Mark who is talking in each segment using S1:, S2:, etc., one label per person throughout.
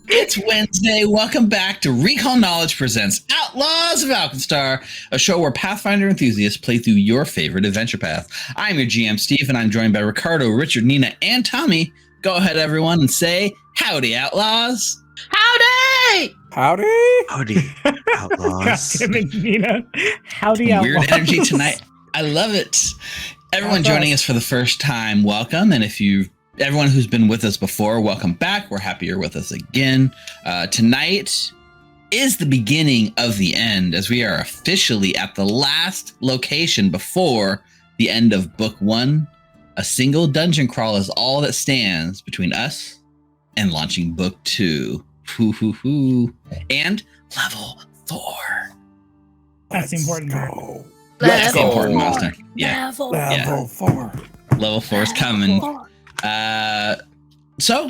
S1: It's Wednesday. Welcome back to Recall Knowledge presents Outlaws of Alkenstar, a show where Pathfinder enthusiasts play through your favorite adventure path. I'm your GM, Steve, and I'm joined by Ricardo, Richard, Ninna, and Tommy. Go ahead, everyone, and say, howdy, Outlaws.
S2: Howdy!
S3: Howdy!
S4: Howdy, Outlaws.
S5: God damn it, Nina. Howdy, Outlaws.
S1: Weird energy tonight. I love it. Everyone joining us for the first time, welcome. And everyone who's been with us before, welcome back. We're happy you're with us again. Tonight is the beginning of the end, as we are officially at the last location before the end of Book 1. A single dungeon crawl is all that stands between us and launching Book 2. And level 4.
S5: That's important.
S3: Go.
S1: That's the important milestone. Yeah.
S3: Level 4.
S1: Level 4 is coming. So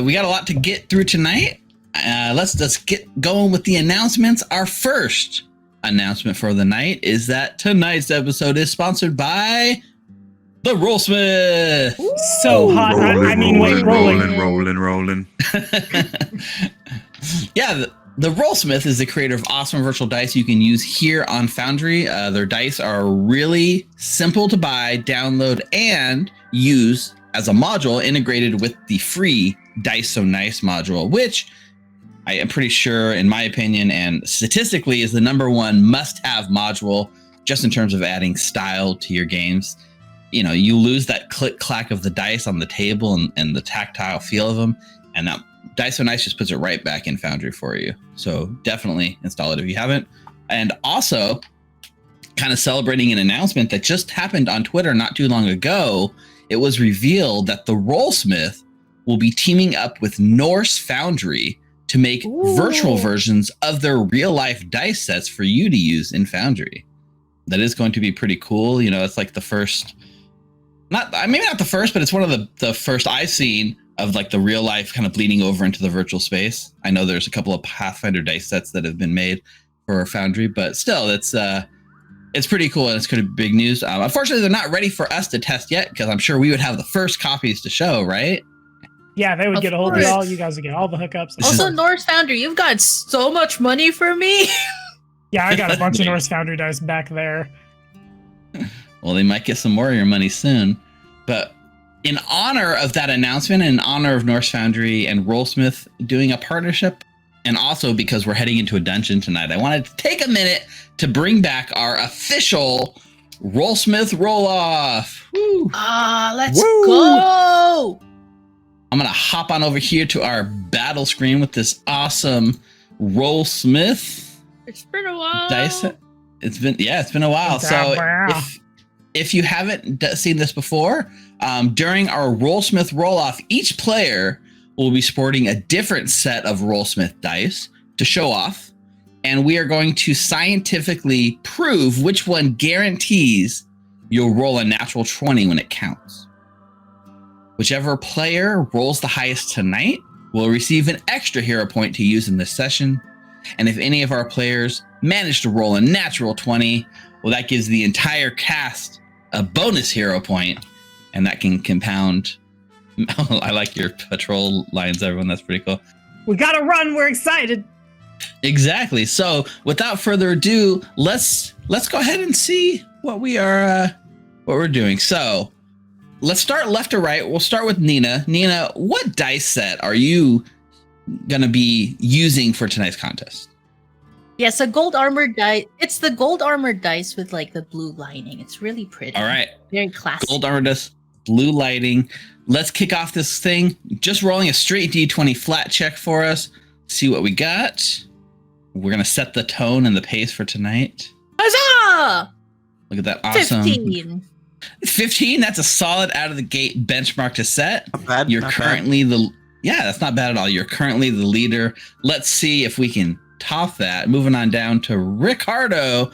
S1: we got a lot to get through tonight. Let's get going with the announcements. Our first announcement for the night is that tonight's episode is sponsored by the Rollsmith.
S5: So hot.
S4: Rolling.
S1: Yeah, the Rollsmith is the creator of awesome virtual dice you can use here on Foundry. Their dice are really simple to buy, download, and use as a module integrated with the free Dice So Nice module, which I am pretty sure, in my opinion, and statistically is the #1 must-have module just in terms of adding style to your games. You know, you lose that click-clack of the dice on the table and the tactile feel of them, and that Dice So Nice just puts it right back in Foundry for you. So definitely install it if you haven't. And also, kind of celebrating an announcement that just happened on Twitter not too long ago, it was revealed that the Rollsmith will be teaming up with Norse Foundry to make virtual versions of their real-life dice sets for you to use in Foundry. That is going to be pretty cool. You know, it's like the first, maybe not the first, but it's one of the first I've seen of like the real life kind of bleeding over into the virtual space. I know there's a couple of Pathfinder dice sets that have been made for Foundry, but still, it's pretty cool and it's kind of big news. Unfortunately, they're not ready for us to test yet because I'm sure we would have the first copies to show, right?
S5: Yeah, they would get a hold of y'all. You guys would get all the hookups.
S2: Also, Norse Foundry, you've got so much money for me.
S5: Yeah, I got a bunch of Norse Foundry dice back there.
S1: Well, they might get some more of your money soon. But in honor of that announcement, in honor of Norse Foundry and Rollsmith doing a partnership, and also because we're heading into a dungeon tonight, I wanted to take a minute to bring back our official Rollsmith roll-off.
S2: Let's go!
S1: I'm going to hop on over here to our battle screen with this awesome Rollsmith.
S2: It's been a while.
S1: Dice. It's been a while. So if you haven't seen this before, during our Rollsmith roll-off, each player will be sporting a different set of Rollsmith dice to show off. And we are going to scientifically prove which one guarantees you'll roll a natural 20 when it counts. Whichever player rolls the highest tonight will receive an extra hero point to use in this session. And if any of our players manage to roll a natural 20, well, that gives the entire cast a bonus hero point, and that can compound. I like your patrol lines, everyone. That's pretty cool.
S5: We gotta run. We're excited.
S1: Exactly. So without further ado, let's go ahead and see what we're doing. So let's start left to right. We'll start with Ninna. Ninna, what dice set are you gonna be using for tonight's contest?
S2: Yes, a gold armored dice. It's the gold armored dice with like the blue lining. It's really pretty.
S1: All right.
S2: Very classic.
S1: Gold armored dice, blue lighting. Let's kick off this thing. Just rolling a straight D20 flat check for us. See what we got. We're gonna set the tone and the pace for tonight.
S2: Huzzah!
S1: Look at that awesome
S2: 15.
S1: 15. That's a solid out of the gate benchmark to set.
S4: Not bad.
S1: You're currently that's not bad at all. You're currently the leader. Let's see if we can top that. Moving on down to Ricardo.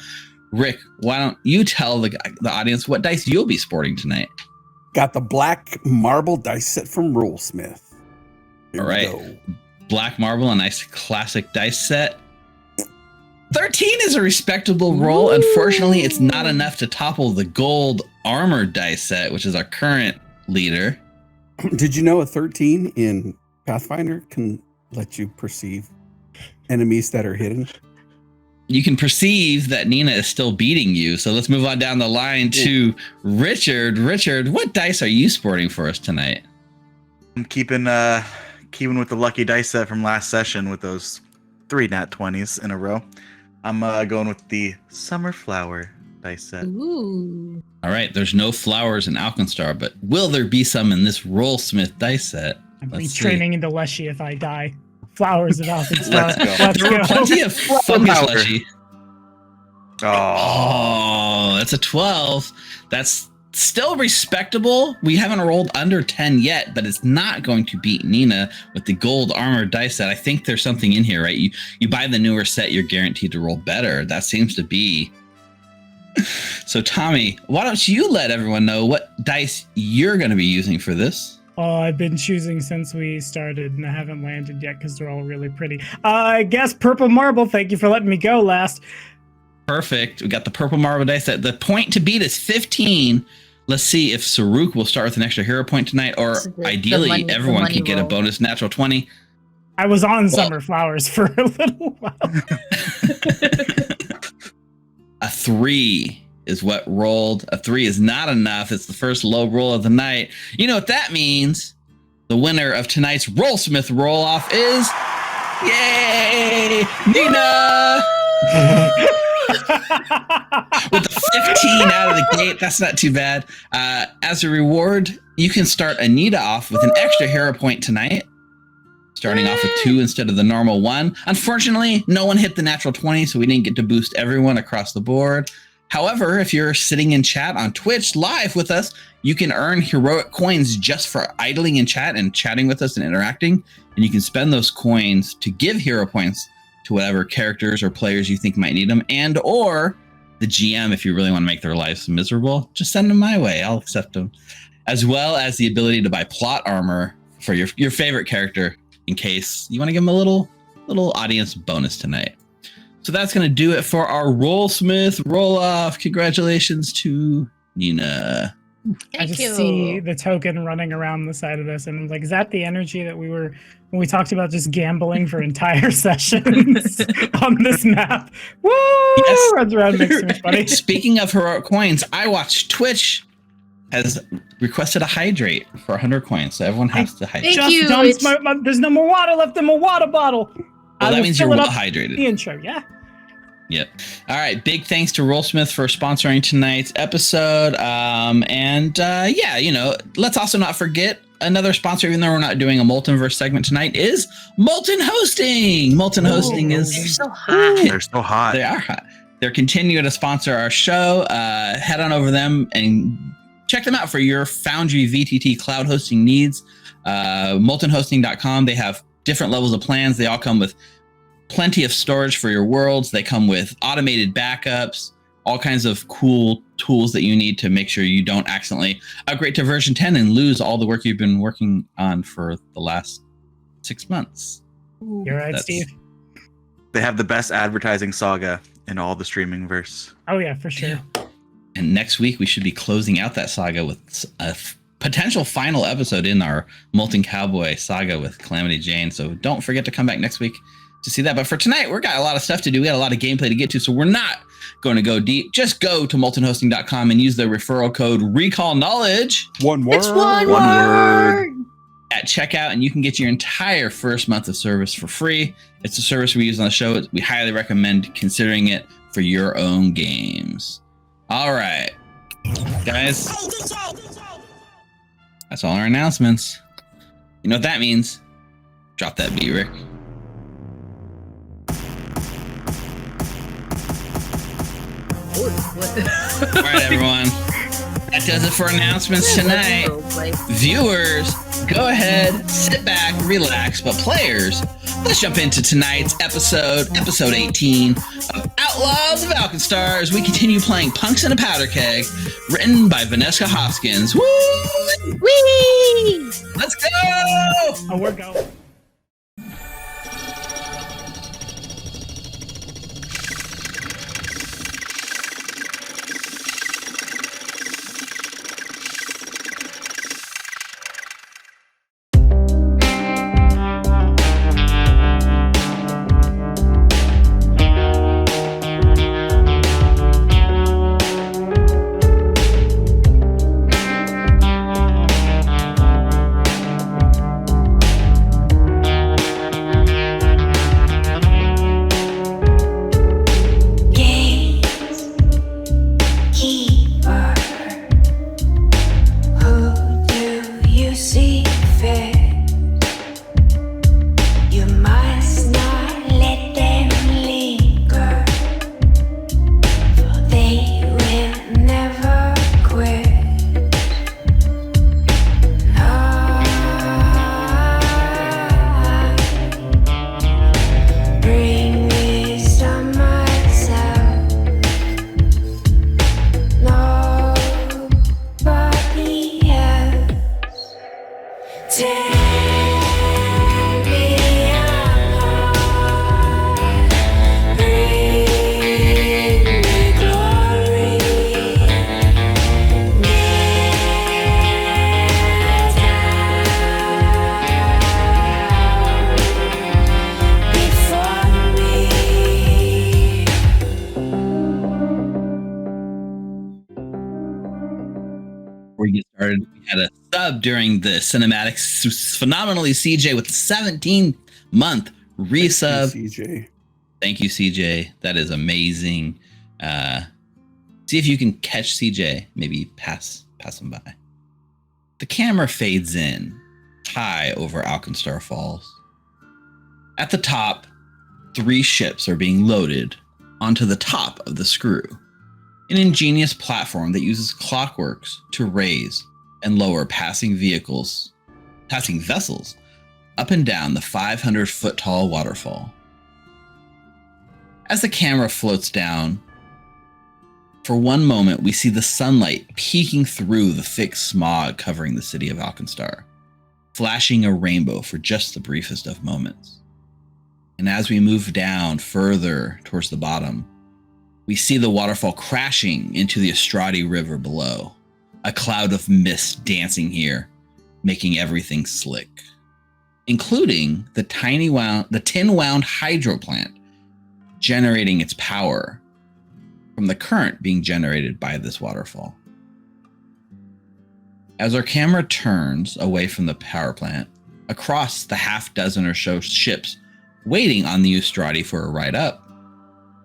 S1: Rick, why don't you tell the audience what dice you'll be sporting tonight?
S3: Got the black marble dice set from Rollsmith.
S1: All right. Black marble, a nice classic dice set. 13 is a respectable roll. Unfortunately, it's not enough to topple the gold armor dice set, which is our current leader.
S3: Did you know a 13 in Pathfinder can let you perceive enemies that are hidden.
S1: You can perceive that Ninna is still beating you. So let's move on down the line to Richard. Richard, what dice are you sporting for us tonight?
S4: I'm keeping with the lucky dice set from last session with those 3 nat 20s in a row. I'm going with the Summer Flower dice set.
S2: Ooh.
S1: All right, there's no flowers in Alkenstar, but will there be some in this Rollsmith dice set?
S5: I'm
S1: Let's
S5: retraining into Leshy if I die. Flowers of Alkenstar.
S4: Let's go.
S5: Let's
S1: There were
S5: go.
S1: plenty of fungus leshy.
S4: Oh,
S1: Oh, that's a 12. That's still respectable. We haven't rolled under 10 yet, but it's not going to beat Ninna with the gold armor dice set. I think there's something in here, right? You buy the newer set, you're guaranteed to roll better. That seems to be. So Tommy, why don't you let everyone know what dice you're going to be using for this?
S5: Oh, I've been choosing since we started and I haven't landed yet because they're all really pretty. I guess purple marble. Thank you for letting me go last.
S1: Perfect. We got the purple marble dice set. The point to beat is 15. Let's see if Saruk will start with an extra hero point tonight, or ideally everyone can get a bonus natural 20.
S5: I was on Summer Flowers for a little while.
S1: A 3 is what rolled. A 3 is not enough. It's the first low roll of the night. You know what that means? The winner of tonight's Rollsmith roll-off is... Yay! Ninna! With the 15 out of the gate, that's not too bad. As a reward, you can start Anita off with an extra hero point tonight, starting off with 2 instead of the normal 1. Unfortunately, no one hit the natural 20, so we didn't get to boost everyone across the board. However, if you're sitting in chat on Twitch live with us, you can earn heroic coins just for idling in chat and chatting with us and interacting. And you can spend those coins to give hero points to whatever characters or players you think might need them, and or the GM, if you really want to make their lives miserable, just send them my way. I'll accept them. As well as the ability to buy plot armor for your favorite character in case you want to give them a little audience bonus tonight. So that's going to do it for our Rollsmith roll-off. Congratulations to Ninna.
S5: I just see the token running around the side of this, and I'm like, is that the energy that we were when we talked about just gambling for entire sessions on this map? Woo!
S1: Yes.
S5: Runs around, makes me funny.
S1: Speaking of heroic coins, I watched Twitch has requested a hydrate for 100 coins, so everyone has to hydrate.
S2: Thank you.
S5: There's no more water left in my water bottle.
S1: Well, that means you're well
S5: The
S1: hydrated.
S5: intro, yeah.
S1: Yep. All right. Big thanks to Rollsmith for sponsoring tonight's episode. Let's also not forget another sponsor, even though we're not doing a Moltenverse segment tonight, is Molten Hosting. Molten Hosting is...
S2: They're so hot.
S4: they're so hot.
S1: They are hot. They're continuing to sponsor our show. Head on over to them and check them out for your Foundry VTT cloud hosting needs. Moltenhosting.com. They have different levels of plans. They all come with plenty of storage for your worlds. They come with automated backups, all kinds of cool tools that you need to make sure you don't accidentally upgrade to version 10 and lose all the work you've been working on for the last 6 months.
S5: You're right, Steve.
S4: They have the best advertising saga in all the streaming verse.
S5: Oh yeah, for sure.
S1: And next week we should be closing out that saga with a potential final episode in our Molten Cowboy saga with Calamity Jane. So don't forget to come back next week to see that. But for tonight, we've got a lot of stuff to do. We got a lot of gameplay to get to, so we're not going to go deep. Just go to moltenhosting.com and use the referral code RecallKnowledge.
S3: One word.
S2: It's one word.
S1: At checkout, and you can get your entire first month of service for free. It's a service we use on the show. We highly recommend considering it for your own games. All right, guys. That's all our announcements. You know what that means? Drop that beat, Rick. All right, everyone. That does it for announcements tonight. Viewers, go ahead, sit back, relax. But players, let's jump into tonight's episode 18 of Outlaws of Alkenstar, as we continue playing Punks in a Powderkeg, written by Vanessa Hoskins. Woo!
S2: Whee!
S1: Let's go!
S5: Oh, we're going.
S6: see fit. You must not let them linger, for they will never quit. Bring this on myself. Nobody else. Tear me apart. Bring me glory. Get down before me.
S1: Before we get started, we had a sub during the cinematics. Phenomenally, CJ with the 17-month resub.
S3: CJ.
S1: Thank you, CJ. That is amazing. See if you can catch CJ. Maybe pass him by. The camera fades in, high over Alkenstar Falls. At the top, 3 ships are being loaded onto the top of the screw. An ingenious platform that uses clockworks to raise and lower passing vessels up and down the 500-foot tall waterfall. As the camera floats down, for one moment we see the sunlight peeking through the thick smog covering the city of Alkenstar, flashing a rainbow for just the briefest of moments. And as we move down further towards the bottom, we see the waterfall crashing into the Estradi River below, a cloud of mist dancing here, making everything slick, including the tin-wound hydro plant generating its power from the current being generated by this waterfall. As our camera turns away from the power plant, across the half dozen or so ships waiting on the Estradi for a ride up,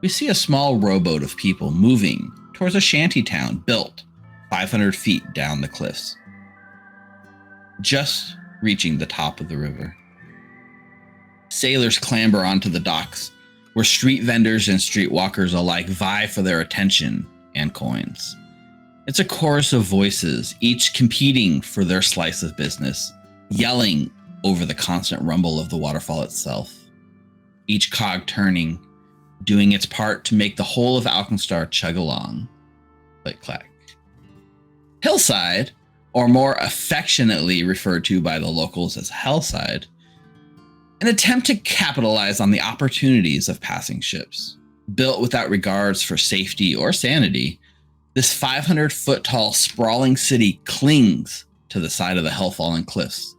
S1: we see a small rowboat of people moving towards a shanty town built 500 feet down the cliffs, just reaching the top of the river. Sailors clamber onto the docks, where street vendors and streetwalkers alike vie for their attention and coins. It's a chorus of voices, each competing for their slice of business, yelling over the constant rumble of the waterfall itself. Each cog turning, doing its part to make the whole of Alkenstar chug along. Click-clack. Hillside, or more affectionately referred to by the locals as Hellside, an attempt to capitalize on the opportunities of passing ships. Built without regards for safety or sanity, this 500-foot tall sprawling city clings to the side of the Hellfallen Cliffs,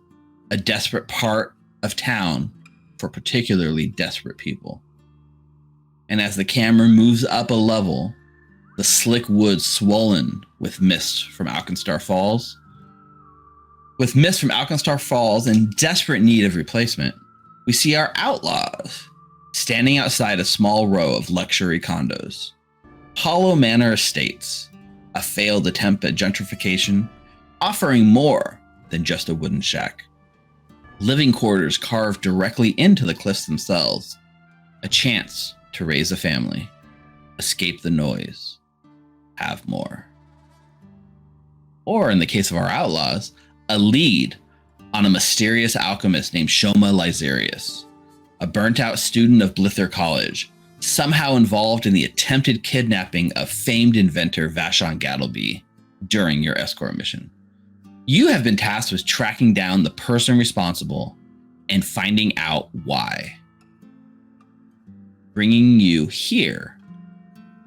S1: a desperate part of town for particularly desperate people. And as the camera moves up a level, the slick woods swollen with mist from Alkenstar Falls. With mist from Alkenstar Falls in desperate need of replacement, we see our outlaws standing outside a small row of luxury condos. Hollow Manor Estates, a failed attempt at gentrification, offering more than just a wooden shack. Living quarters carved directly into the cliffs themselves, a chance to raise a family, escape the noise, have more. Or in the case of our outlaws, a lead on a mysterious alchemist named Shoma Lyzerius, a burnt-out student of Blither College, somehow involved in the attempted kidnapping of famed inventor Vashon Gattleby during your escort mission. You have been tasked with tracking down the person responsible and finding out why. Bringing you here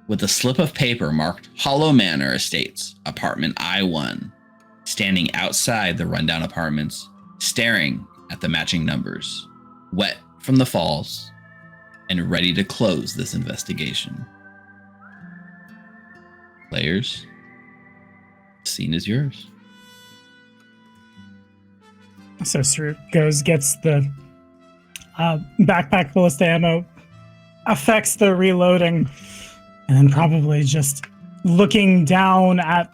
S1: with a slip of paper marked Hollow Manor Estates, apartment I-1, standing outside the rundown apartments, staring at the matching numbers, wet from the falls, and ready to close this investigation. Players, the scene is yours.
S5: So Sir goes, gets the backpack full of ammo, affects the reloading, and then probably just looking down at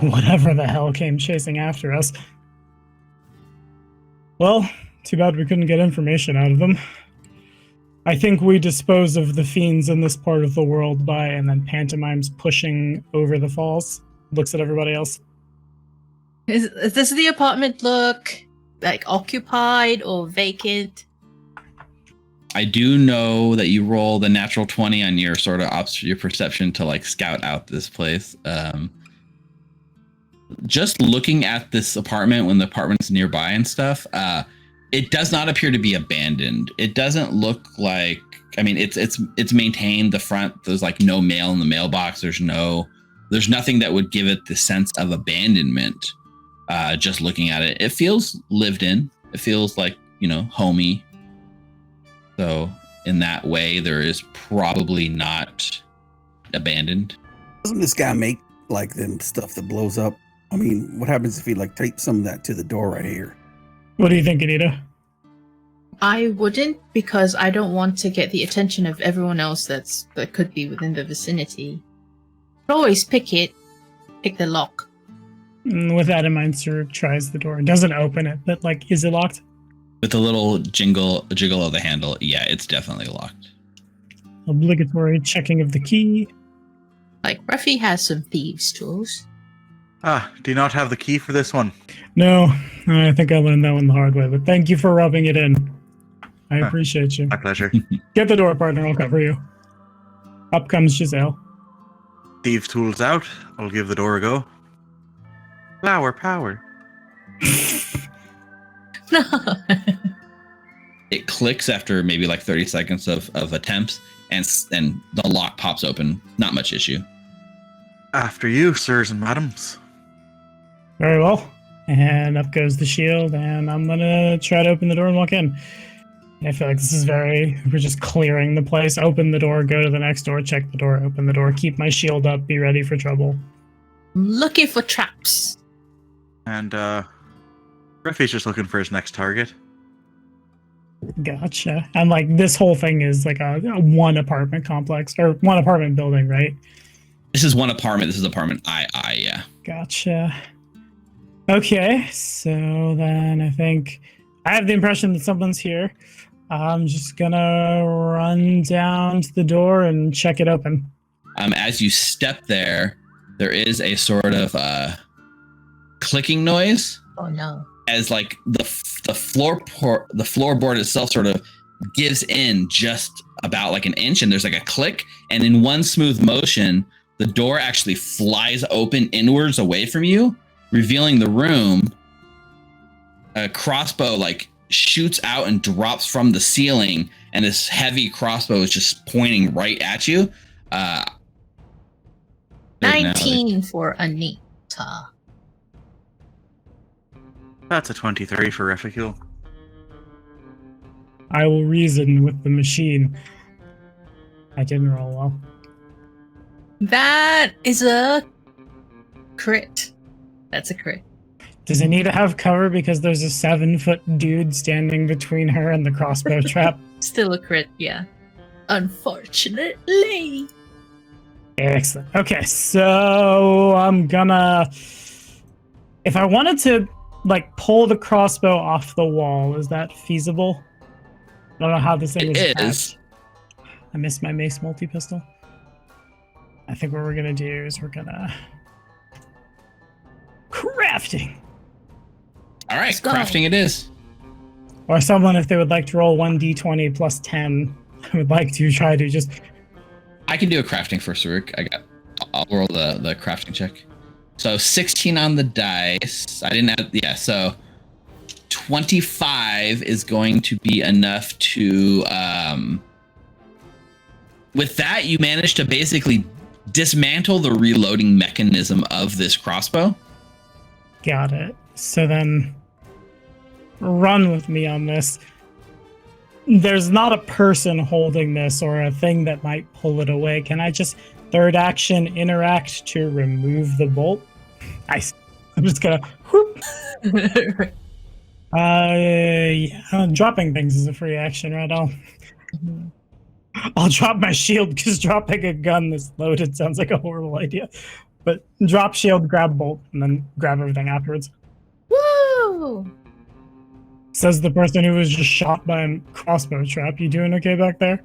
S5: whatever the hell came chasing after us. Well, too bad we couldn't get information out of them. I think we dispose of the fiends in this part of the world by, and then Pantomime's pushing over the falls. Looks at everybody else.
S2: Does the apartment look like occupied or vacant?
S1: I do know that you roll the natural 20 on your sort of your perception to like scout out this place. Just looking at this apartment when the apartment's nearby and stuff, it does not appear to be abandoned. It doesn't look like, I mean, it's maintained. The front, there's like no mail in the mailbox. There's nothing that would give it the sense of abandonment. Just looking at it, it feels lived in. It feels like, homey. So in that way, there is probably not abandoned.
S3: Doesn't this guy make like them stuff that blows up? I mean, what happens if he like tapes some of that to the door right here?
S5: What do you think, Anita?
S2: I wouldn't, because I don't want to get the attention of everyone else that could be within the vicinity. But always pick the lock.
S5: With that in mind, Sir tries the door. Doesn't open it, but like, is it locked?
S1: With a little jiggle of the handle, yeah, it's definitely locked.
S5: Obligatory checking of the key.
S2: Like, Ruffy has some thieves' tools.
S4: Do you not have the key for this one?
S5: No, I think I learned that one the hard way, but thank you for rubbing it in. I appreciate you.
S4: My pleasure.
S5: Get the door, partner. I'll cover you. Up comes Giselle.
S4: Thieves' tools out. I'll give the door a go. Flower power.
S2: No.
S1: It clicks after maybe like 30 seconds of attempts, and the lock pops open. Not much issue.
S4: After you, sirs and madams.
S5: Very well. And up goes the shield, and I'm gonna try to open the door and walk in. I feel like this is we're just clearing the place. Open the door, go to the next door, check the door, open the door, keep my shield up, be ready for trouble.
S2: I'm looking for traps.
S4: And, Ruffy's just looking for his next target.
S5: Gotcha. And like this whole thing is like a one apartment complex or one apartment building, right?
S1: This is one apartment. This is apartment I, yeah.
S5: Gotcha. Okay, so then I think I have the impression that someone's here. I'm just gonna run down to the door and check it open.
S1: As you step there is a sort of clicking noise.
S2: Oh no.
S1: As like the floorboard itself sort of gives in just about like an inch, and there's like a click, and in one smooth motion, the door actually flies open inwards away from you, revealing the room. A crossbow like shoots out and drops from the ceiling, and this heavy crossbow is just pointing right at you.
S2: 19 for Anita.
S4: That's a 23 for Refugule.
S5: I will reason with the machine. I didn't roll well.
S2: That is a crit. That's a crit.
S5: Does it need to have cover because there's a 7-foot dude standing between her and the crossbow trap?
S2: Still a crit, yeah. Unfortunately.
S5: Excellent. Okay, so I'm gonna... If I wanted to, like, pull the crossbow off the wall, is that feasible? I don't know how this thing is attached. I missed my mace multi-pistol. I think what we're gonna do is we're gonna... Crafting!
S1: All right,
S2: Let's go.
S1: crafting it is.
S5: Or someone, if they would like to roll 1d20 plus 10, would like to try to just...
S1: I can do a crafting for Saruk. I'll roll the crafting check. So 16 on the dice. I didn't add, yeah, so 25 is going to be enough to, with that, you manage to basically dismantle the reloading mechanism of this crossbow.
S5: Got it. So then, run with me on this. There's not a person holding this or a thing that might pull it away. Can I just third action interact to remove the bolt? Nice. I'm just gonna whoop. Yeah, dropping things is a free action, right? I'll drop my shield because dropping a gun that's loaded sounds like a horrible idea. But drop shield, grab bolt, and then grab everything afterwards.
S2: Woo!
S5: Says the person who was just shot by a crossbow trap. You doing okay back there?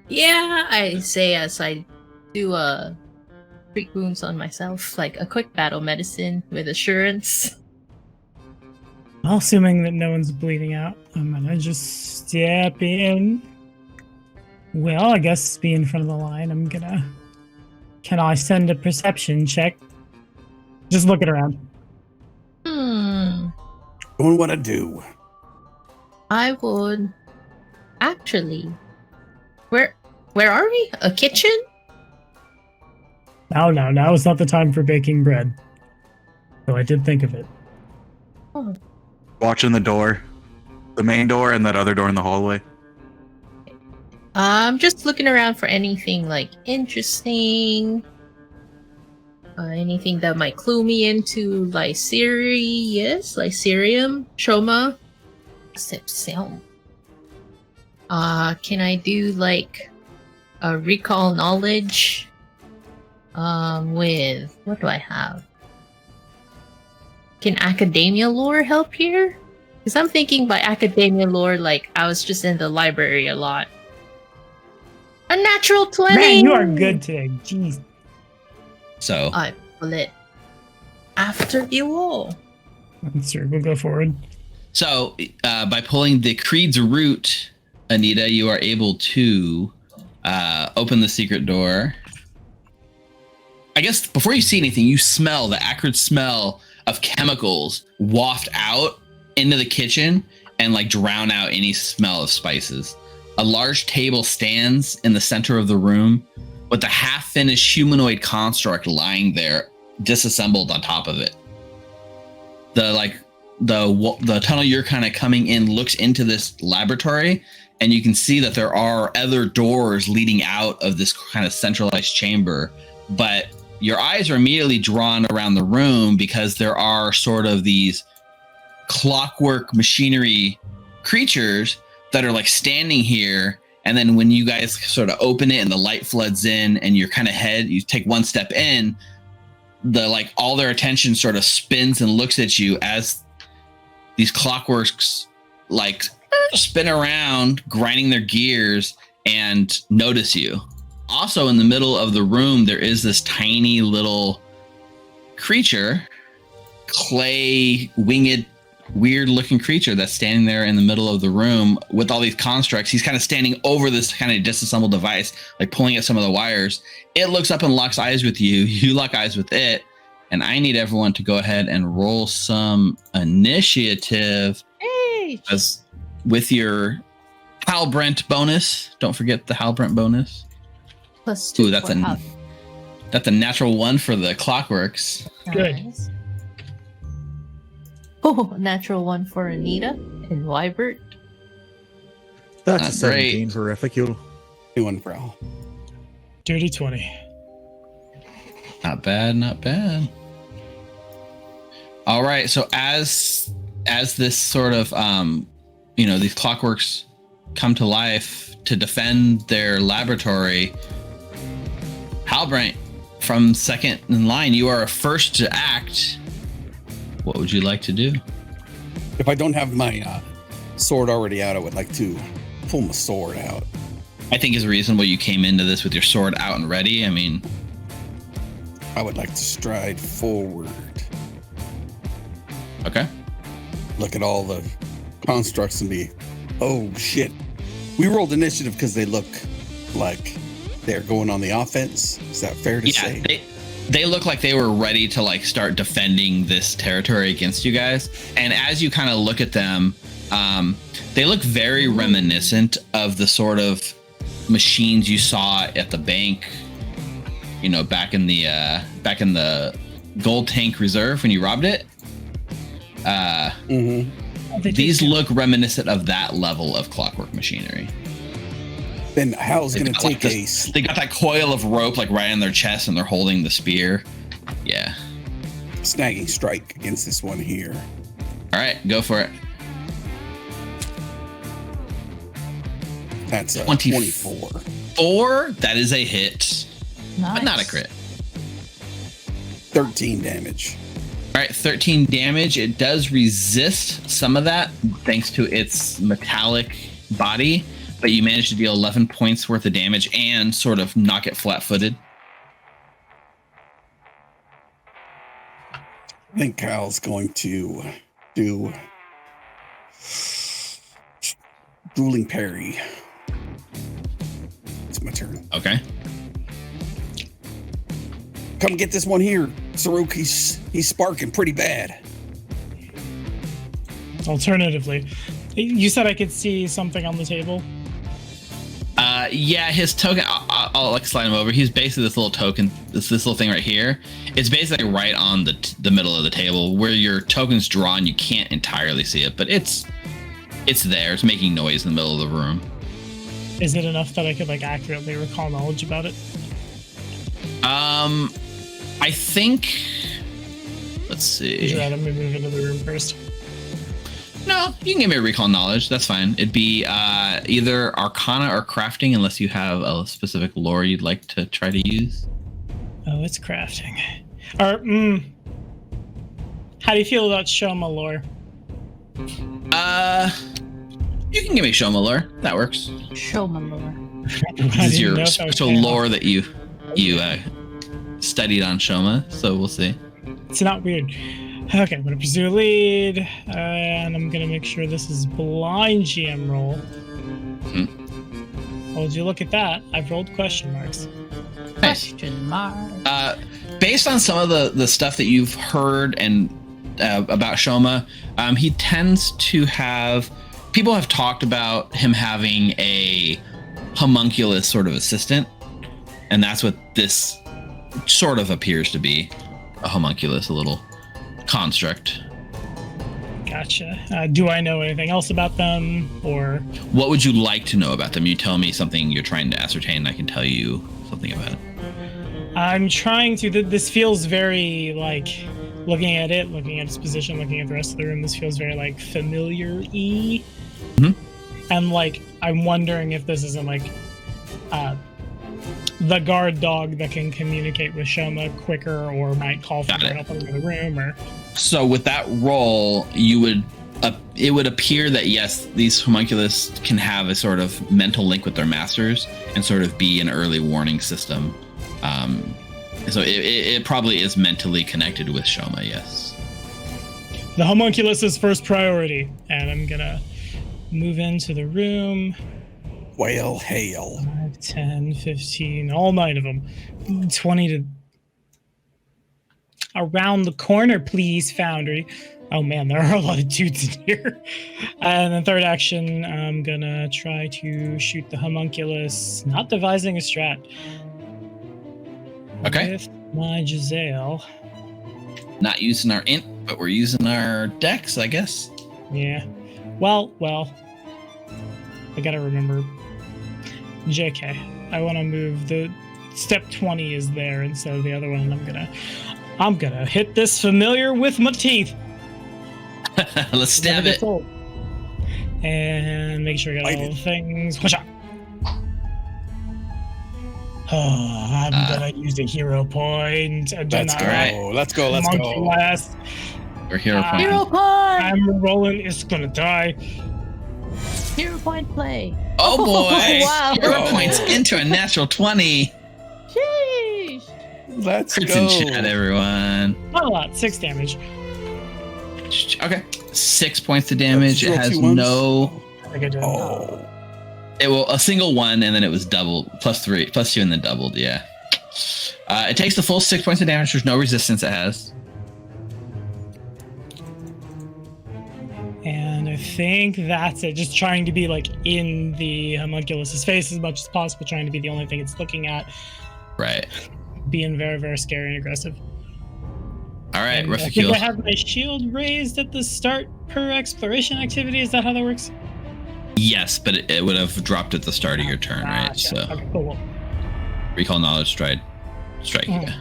S2: Yeah, I say as I do treat wounds on myself, like a quick battle medicine with assurance.
S5: Well, assuming that no one's bleeding out, I'm gonna just step in. Well, I guess be in front of the line. I'm gonna. Can I send a perception check? Just looking around.
S3: Doing what I do.
S2: I would actually. Where are we? A kitchen?
S5: No, now is not the time for baking bread. Though I did think of it.
S2: Oh,
S4: Watching the door, the main door, and that other door in the hallway.
S2: I'm just looking around for anything like interesting. Anything that might clue me into Lycerium, Shoma. Can I do like a recall knowledge? With what do I have? Can academia lore help here? Because I'm thinking by academia lore, like I was just in the library a lot. A natural 20!
S5: Man, you are good today. Jeez.
S1: So
S2: I pull it after you all.
S5: That's true. We'll go forward.
S1: So, by pulling the Creed's root, Anita, you are able to open the secret door. I guess before you see anything, you smell the acrid smell of chemicals waft out into the kitchen and like drown out any smell of spices. A large table stands in the center of the room with a half-finished humanoid construct lying there, disassembled on top of it. The tunnel you're kind of coming in looks into this laboratory, and you can see that there are other doors leading out of this kind of centralized chamber, but your eyes are immediately drawn around the room because there are sort of these clockwork machinery creatures that are like standing here. And then when you guys sort of open it and the light floods in and you're kind of you take one step in, all their attention sort of spins and looks at you as these clockworks like spin around, grinding their gears, and notice you. Also in the middle of the room, there is this tiny little creature, clay winged, weird looking creature that's standing there in the middle of the room with all these constructs. He's kind of standing over this kind of disassembled device, like pulling at some of the wires. It looks up and locks eyes with you. You lock eyes with it. And I need everyone to go ahead and roll some initiative.
S2: Hey!
S1: As with your Halbrent bonus. Don't forget the Halbrent bonus.
S2: +2.
S1: Ooh, that's a natural 1 for the clockworks.
S5: Good.
S2: Nice. Oh, natural 1 for Anita and Wybert.
S7: That's
S1: Not
S7: a 17 for Reficule.
S3: 2-1 for Al.
S5: Dirty 20.
S1: Not bad, not bad. All right, so as this sort of these clockworks come to life to defend their laboratory, Halbrant, from second in line, you are first to act. What would you like to do?
S3: If I don't have my sword already out, I would like to pull my sword out.
S1: I think it's reasonable you came into this with your sword out and ready. I mean,
S3: I would like to stride forward.
S1: okay.
S3: Look at all the constructs and be, oh shit. We rolled initiative because they look like they're going on the offense. Is that fair to say?
S1: They look like they were ready to like start defending this territory against you guys. And as you kind of look at them, they look very reminiscent of the sort of machines you saw at the bank, back in the gold tank reserve when you robbed it. These look reminiscent of that level of clockwork machinery.
S3: Then Hal's
S1: They've
S3: going to
S1: got,
S3: take
S1: they got that coil of rope like right on their chest, and they're holding the spear. Yeah.
S3: snagging strike against this one here.
S1: All right, go for it.
S3: That's a
S1: 24.
S3: 24.
S1: That is a hit,
S2: Nice.
S1: but not a crit.
S3: 13 damage.
S1: All right, 13 damage. It does resist some of that thanks to its metallic body, but you managed to deal 11 points worth of damage and sort of knock it flat-footed.
S3: I think Kyle's going to do Dueling Parry. It's my turn.
S1: Okay.
S3: Come get this one here, Saruk. He's sparking pretty bad.
S5: Alternatively, you said I could see something on the table.
S1: Yeah, his token. I'll like slide him over. He's basically this little token. This little thing right here. It's basically right on the middle of the table where your token's drawn. You can't entirely see it, but it's there. It's making noise in the middle of the room.
S5: Is it enough that I could like accurately recall knowledge about it?
S1: I think. Let's see.
S5: Would you rather me move into the room first?
S1: No, you can give me a recall knowledge. That's fine. It'd be either Arcana or Crafting, unless you have a specific lore you'd like to try to use.
S5: Oh, it's crafting. Or, how do you feel about Shoma lore?
S1: You can give me Shoma lore. That works.
S2: Shoma lore.
S1: This is your special lore that you studied on Shoma, so we'll see.
S5: It's not weird. Okay, I'm gonna pursue a lead, and I'm gonna make sure this is blind GM roll. Oh, would you look at that? I've rolled question marks.
S1: Nice.
S2: Question mark.
S1: Based on some of the stuff that you've heard and about Shoma, he tends to have. People have talked about him having a homunculus sort of assistant, and that's what this sort of appears to be, a homunculus, a little construct.
S5: Gotcha. Do I know anything else about them, or
S1: what would you like to know about them? You tell me something you're trying to ascertain, and I can tell you something about it.
S5: I'm trying to. This feels very like looking at its position, looking at the rest of the room. This feels very like familiar-y, and like I'm wondering if this isn't like the guard dog that can communicate with Shoma quicker, or might call for help in the room, or.
S1: So with that roll, you would it would appear that yes, these homunculus can have a sort of mental link with their masters and sort of be an early warning system. So it probably is mentally connected with Shoma, yes.
S5: The homunculus is first priority, and I'm gonna move into the room.
S3: Well, hail.
S5: 5, 10, 15, all 9 of them. 20 to... Around the corner, please, Foundry. Oh man, there are a lot of dudes in here. And then third action, I'm gonna try to shoot the homunculus, not devising a strat.
S1: Okay.
S5: With my Giselle.
S1: Not using our int, but we're using our dex, I guess.
S5: Yeah. Well. I gotta remember. JK. I want to move the step 20 is there instead of the other one, and I'm gonna hit this familiar with my teeth.
S1: Let's stab it.
S5: And make sure I got all the things. What's up? Oh, I'm gonna use a hero point.
S3: Let's go.
S5: Last.
S1: Or hero point.
S2: Hero point!
S5: I'm rolling. It's gonna die.
S2: Hero point play.
S1: Oh boy!
S2: Wow.
S1: Hero points into a natural 20.
S2: Sheesh.
S3: Let's
S1: Crits
S3: go.
S1: in chat, everyone.
S5: Not a lot. 6 damage.
S1: Okay. 6 points of damage. It
S3: Roll
S1: has
S3: 2 ones.
S1: no.
S5: I think I did.
S3: Oh.
S1: It will a single one, and then it was doubled, +3, +2, and then doubled. Yeah. It takes the full 6 points of damage. There's no resistance it has.
S5: And I think that's it. Just trying to be like in the homunculus's face as much as possible, trying to be the only thing it's looking at.
S1: Right.
S5: Being very, very scary and aggressive.
S1: All right,
S5: And I think
S1: Ricardo.
S5: I have my shield raised at the start per exploration activity. Is that how that works?
S1: Yes, but it would have dropped at the start of your turn, right?
S5: Gotcha.
S1: So
S5: Okay, cool.
S1: recall knowledge, strike. Yeah.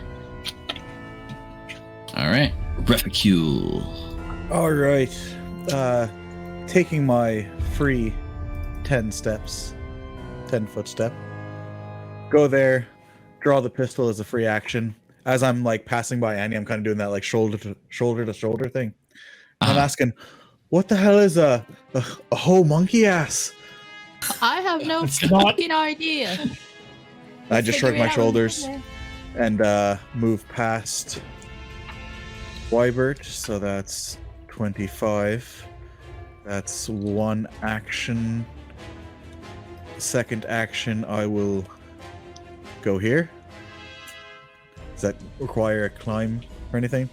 S1: All right, Refecule.
S4: All right. Taking my free 10 foot step. Go there, draw the pistol as a free action,
S7: as I'm like passing by Annie, I'm kind of doing that like shoulder to shoulder thing. And I'm asking, what the hell is a whole monkey ass?
S2: I have no
S5: It's not-
S2: fucking idea.
S7: I just shrug
S2: Figure it
S7: my
S2: out
S7: shoulders
S2: when
S7: and move past Wybert. So that's 25. That's one action. Second action, I will go here. Does that require a climb or anything?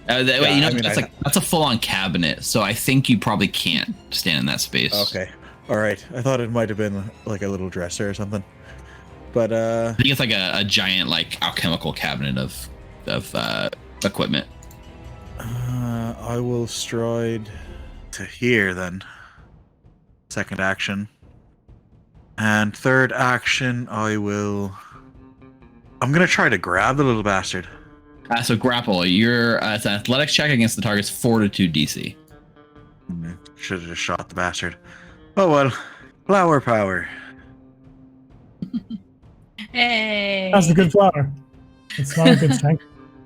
S1: Wait,
S7: Yeah,
S1: you know,
S7: I mean,
S1: that's a full-on cabinet, so I think you probably can't stand in that space.
S7: Okay. All right. I thought it might have been like a little dresser or something. But
S1: I think it's like a giant like alchemical cabinet of equipment.
S7: I will stride
S4: To here, then. Second action. And third action, I'm gonna try to grab the little bastard.
S1: So grapple, it's an athletics check against the target's fortitude DC.
S4: Should have just shot the bastard. Oh well. Flower power.
S2: Hey.
S5: That's a good flower. It's not a good thing.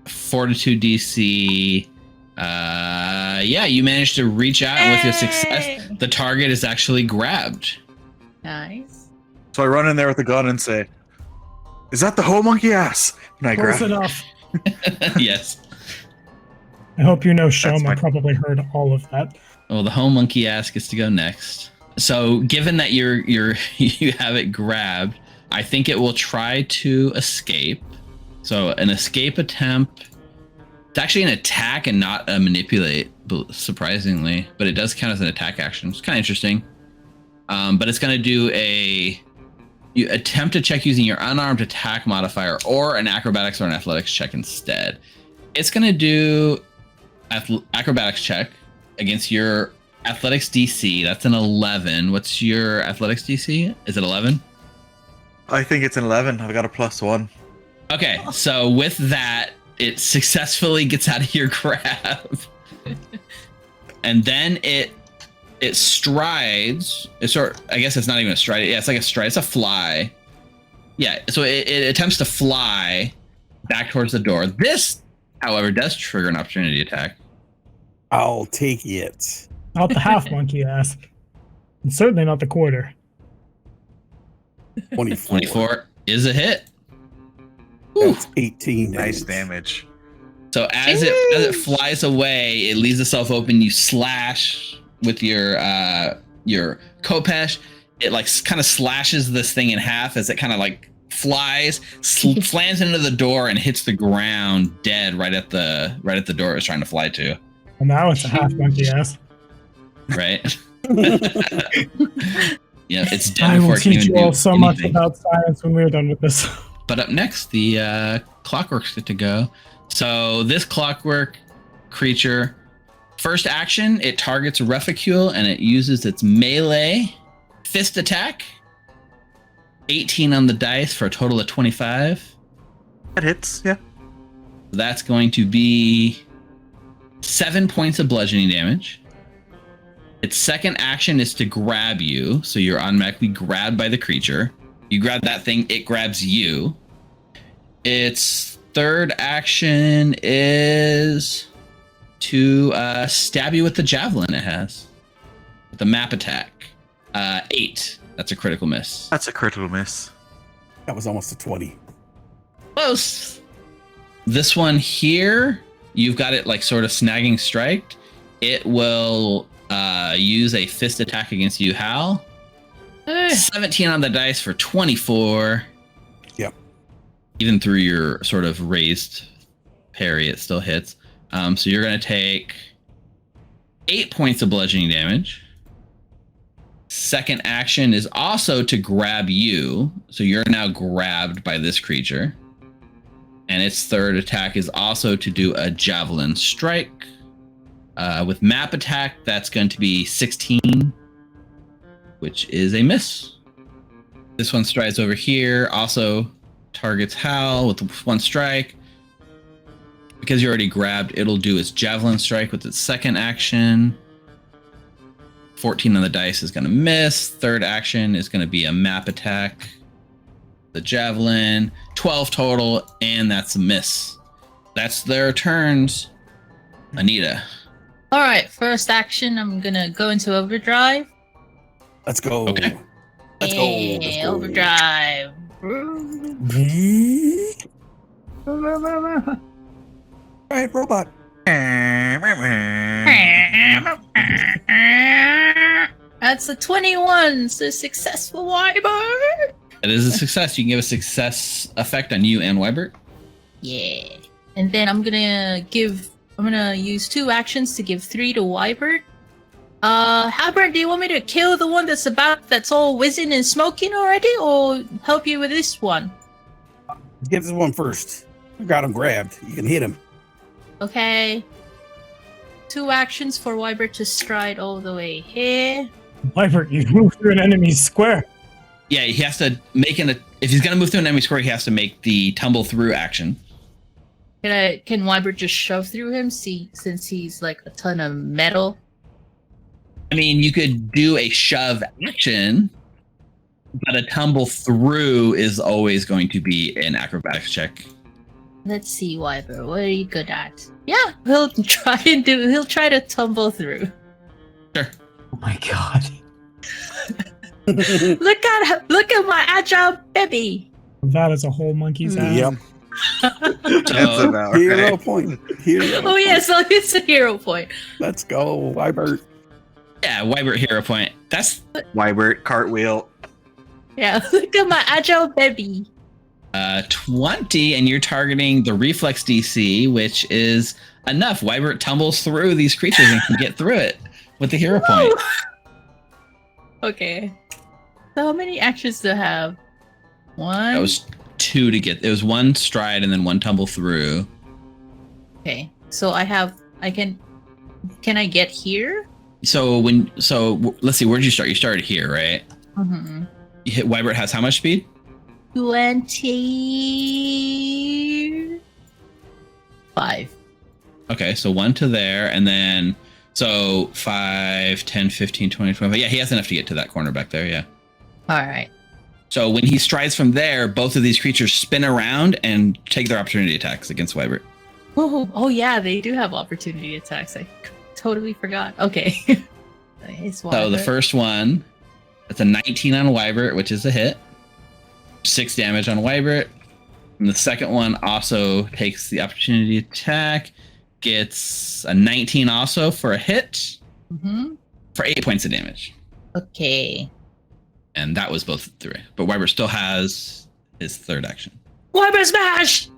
S1: Fortitude DC. Yeah, you managed to reach out and with your success,
S2: Hey.
S1: the target is actually grabbed.
S2: Nice.
S4: So I run in there with the gun and say, "Is that the whole monkey ass?" And I
S5: Close
S4: grab.
S5: enough.
S1: Yes.
S5: I hope you know
S4: That's
S5: Shoma
S4: my-
S5: probably heard all of that.
S1: Well, the home monkey ass gets to go next. So, given that you have it grabbed, I think it will try to escape. So, an escape attempt. It's actually an attack and not a manipulate, surprisingly, but it does count as an attack action. It's kind of interesting. But it's going to do you attempt to check using your unarmed attack modifier or an acrobatics or an athletics check instead. It's going to do acrobatics check against your athletics DC. That's an 11. What's your athletics DC? Is it 11?
S4: I think it's an 11. I've got a +1.
S1: Okay, so with that, it successfully gets out of your grab. And then it strides. I guess it's not even a stride. Yeah, it's like a stride. It's a fly. Yeah, so it attempts to fly back towards the door. This, however, does trigger an opportunity attack.
S3: I'll take it.
S5: Not the half monkey ass. And certainly not the quarter.
S3: 24.
S1: 24 is a hit.
S3: That's 18.
S4: Nice
S3: damage.
S4: damage.
S1: So as it flies away, it leaves itself open. You slash with your Kopesh. It like kind of slashes this thing in half as it kind of like flies, slams into the door, and hits the ground dead right at the door it was trying to fly to.
S5: And now it's a half monkey ass.
S1: Right? Yeah, it's dead
S5: I
S1: before
S5: will
S1: it can
S5: teach
S1: even
S5: you all
S1: do
S5: so much
S1: anything.
S5: about science when we're done with this.
S1: But up next, the clockworks get to go. So this clockwork creature, first action, it targets a reficule and it uses its melee fist attack. 18 on the dice for a total of 25.
S4: That hits, yeah.
S1: That's going to be 7 points of bludgeoning damage. Its second action is to grab you, so you're automatically grabbed by the creature. You grab that thing, it grabs you. Its third action is to stab you with the javelin it has. With the map attack. 8. That's a critical miss.
S4: That's a critical miss.
S3: That was almost a 20.
S1: Close. This one here, you've got it like sort of snagging striked. It will use a fist attack against you, Hal. 17 on the dice for 24.
S3: Yep.
S1: Even through your sort of raised parry, it still hits. So you're going to take 8 points of bludgeoning damage. Second action is also to grab you. So you're now grabbed by this creature. And its third attack is also to do a javelin strike. With map attack, that's going to be 16, which is a miss. This one strides over here, also targets Hal with one strike. Because you're already grabbed, it'll do its javelin strike with its second action. 14 on the dice is going to miss. Third action is going to be a map attack. The javelin, 12 total, and that's a miss. That's their turns. Anita.
S2: All right, first action, I'm gonna go into overdrive.
S3: Let's go.
S1: Okay.
S3: Let's go. Let's
S2: Yeah,
S3: go.
S2: overdrive.
S3: All right, robot.
S2: That's a 21, so successful Wyvern.
S1: It is a success. You can give a success effect on you and Wybert.
S2: Yeah. And then I'm gonna use 2 actions to give 3 to Wybert. Halbert, do you want me to kill the one that's all whizzing and smoking already, or help you with this one?
S3: Get this one first. I got him grabbed. You can hit him.
S2: Okay. 2 actions for Wybert to stride all the way here.
S5: Wyvern, you move through an enemy's square.
S1: Yeah, he has to make if he's gonna move through an enemy square, he has to make the tumble through action.
S2: Can Wybert just shove through him? Since he's like a ton of metal.
S1: I mean, you could do a shove action, but a tumble through is always going to be an acrobatics check.
S2: Let's see, Wybert, what are you good at? Yeah, he'll try to tumble through.
S1: Sure.
S5: Oh my god.
S2: Look at my agile baby.
S5: That is a whole monkey's ass.
S3: Yep.
S4: That's about
S3: Hero
S4: right.
S3: point. Hero
S2: Oh yeah, so it's a hero point.
S3: Let's go, Wybert.
S1: Yeah, Wybert hero point. That's
S4: Wybert, cartwheel.
S2: Yeah, look at my agile baby.
S1: 20, and you're targeting the reflex DC, which is enough. Wybert tumbles through these creatures and can get through it with the hero point.
S2: Okay. So how many actions do I have? 1.
S1: That was 2 to get. It was 1 stride and then 1 tumble through.
S2: Okay. So can I get here?
S1: So let's see. Where did you start? You started here, right?
S2: Mm-hmm.
S1: You hit Wybert has how much speed?
S2: 25.
S1: Okay, so 1 to there, and then so 5, 10, 15, 20, 25. Yeah, he has enough to get to that corner back there. Yeah.
S2: All right.
S1: So when he strides from there, both of these creatures spin around and take their opportunity attacks against Wybert.
S2: Oh yeah, they do have opportunity attacks. I totally forgot. Okay.
S1: So the first one, that's a 19 on Wybert, which is a hit. 6 damage on Wybert. And the second one also takes the opportunity attack. Gets a 19 also for a hit.
S2: Mm-hmm.
S1: For 8 points of damage.
S2: Okay.
S1: And that was both 3. But Wybert still has his third action.
S2: Wybert smash!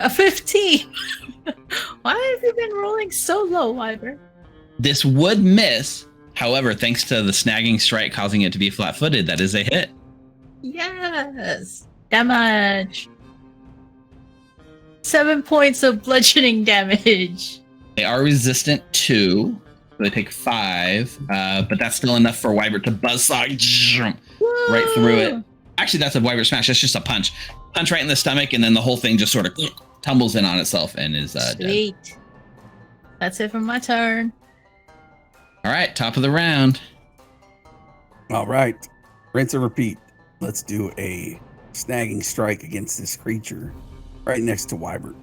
S2: A 15. Why have you been rolling so low, Wybert?
S1: This would miss. However, thanks to the snagging strike causing it to be flat-footed, that is a hit.
S2: Yes. Damage. 7 points of bludgeoning damage.
S1: They are resistant to, so they take 5, but that's still enough for Wybert to buzzsaw right through it. Actually, that's a Wybert smash. That's just a punch. Punch right in the stomach, and then the whole thing just sort of tumbles in on itself and is dead.
S2: Sweet. That's it for my turn.
S1: All right, top of the round.
S3: All right. Rinse and repeat. Let's do a snagging strike against this creature right next to Wybert.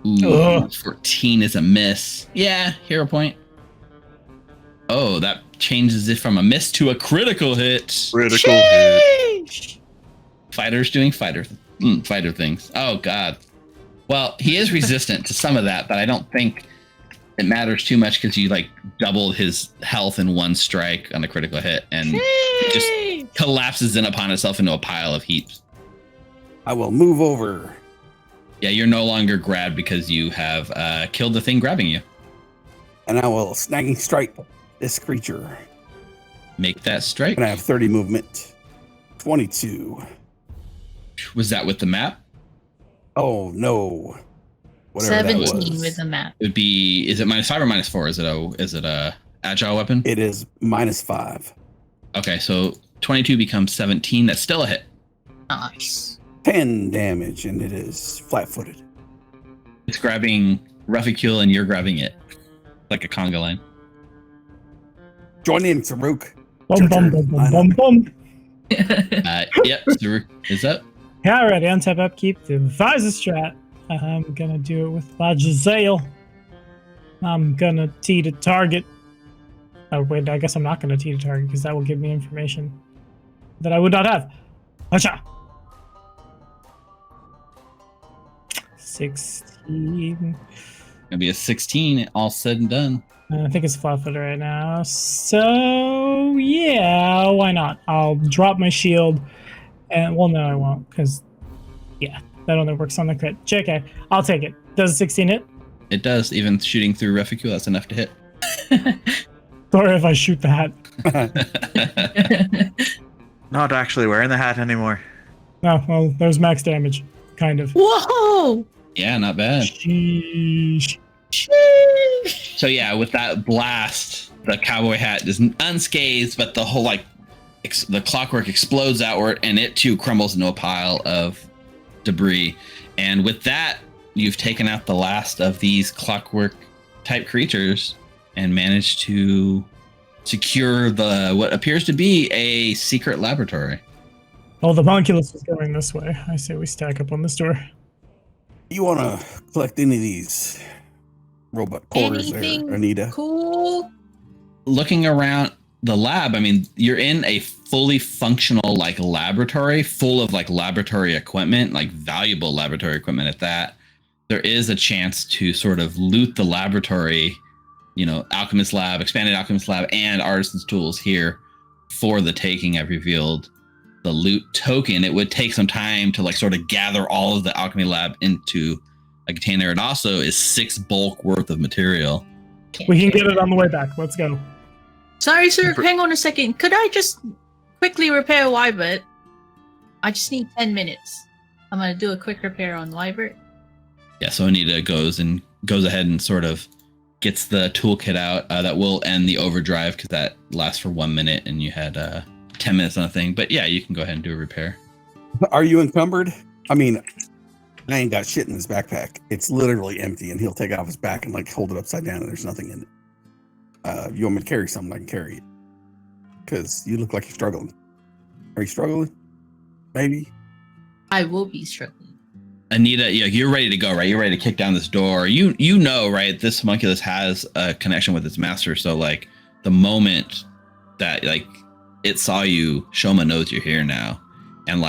S1: Ooh, 14 is a miss. Yeah, hero point. Oh, that changes it from a miss to a critical hit.
S4: Critical hit.
S2: Sheesh.
S1: Fighters doing fighter things. Oh, God. Well, he is resistant to some of that, but I don't think it matters too much because you like doubled his health in 1 strike on a critical hit and it just collapses in upon itself into a pile of heaps.
S3: I will move over.
S1: Yeah, you're no longer grabbed because you have killed the thing grabbing you.
S3: And I will snagging strike this creature.
S1: Make that strike.
S3: And I have 30 movement. 22.
S1: Was that with the map?
S3: Oh no. Whatever
S2: 17
S3: that was.
S2: with the map.
S1: It would be. Is it -5 or -4? Is it a agile weapon?
S3: It is -5.
S1: Okay, so 22 becomes 17. That's still a hit.
S2: Nice.
S3: 10 damage, and it is flat-footed.
S1: It's grabbing Ruficule and you're grabbing it like a conga line.
S3: Join in, Saruk.
S5: Bum, bum, bum, bum, bum, bum.
S1: Yep, Saruk is up.
S5: Alrighty, untap upkeep, devise a strat. I'm gonna do it with Lajazale. I'm gonna tee to target. Oh wait, I guess I'm not gonna tee to target because that will give me information that I would not have. Hacha! 16.
S1: Gonna be a 16, all said and done.
S5: I think it's flat-footed right now. So, yeah, why not? I'll drop my shield. And, well, no, I won't, because, yeah, that only works on the crit. JK, I'll take it. Does a 16 hit?
S1: It does. Even shooting through Reficule, that's enough to hit.
S5: Sorry if I shoot the hat.
S4: Not actually wearing the hat anymore.
S5: No, well, there's max damage. Kind of.
S2: Whoa!
S1: Yeah, not bad.
S5: Sheesh.
S1: So yeah, with that blast, the cowboy hat is unscathed, but the whole the clockwork explodes outward, and it too crumbles into a pile of debris. And with that, you've taken out the last of these clockwork type creatures and managed to secure what appears to be a secret laboratory.
S5: Oh, the homunculus is going this way. I say we stack up on this door.
S3: You want to collect any of these robot cores
S2: Anything
S3: there, Anita?
S2: cool?
S1: Looking around the lab, I mean, you're in a fully functional laboratory full of laboratory equipment, valuable laboratory equipment at that. There is a chance to sort of loot the laboratory, Alchemist lab, expanded Alchemist lab, and artisan's tools here for the taking. I've revealed the loot token. It would take some time to sort of gather all of the alchemy lab into a container. It also is 6 bulk worth of material.
S5: We can get it on the way back. Let's go.
S2: Sorry, sir. Hang on a second. Could I just quickly repair Wybert? I just need 10 minutes. I'm going to do a quick repair on Wybert.
S1: Yeah, so Anita goes ahead and sort of gets the toolkit out. That will end the overdrive because that lasts for 1 minute and you had 10 minutes on the thing. But yeah, you can go ahead and do a repair.
S3: Are you encumbered? I mean, I ain't got shit in his backpack. It's literally empty, and he'll take it off his back and hold it upside down, and there's nothing in it. You want me to carry something? I can carry it. Because you look like you're struggling. Are you struggling? Maybe.
S2: I will be struggling.
S1: Anita, you're ready to go, right? You're ready to kick down this door. You know, right? This homunculus has a connection with its master. So the moment that it saw you, Shoma knows you're here now. And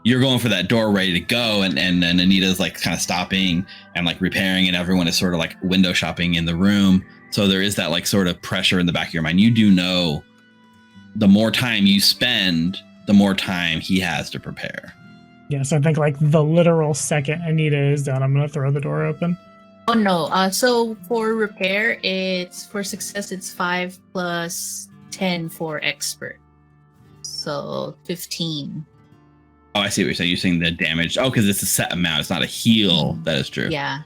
S1: you're going for that door ready to go. And then Anita's kind of stopping and repairing, and everyone is sort of window shopping in the room. So there is that sort of pressure in the back of your mind. You do know the more time you spend, the more time he has to prepare.
S5: Yes, I think the literal second Anita is done, I'm going to throw the door open.
S2: Oh no. So for repair, for success, it's 5 plus 10 for expert. So 15.
S1: Oh, I see what you're saying. You're saying the damage. Oh, because it's a set amount. It's not a heal. That is true.
S2: Yeah.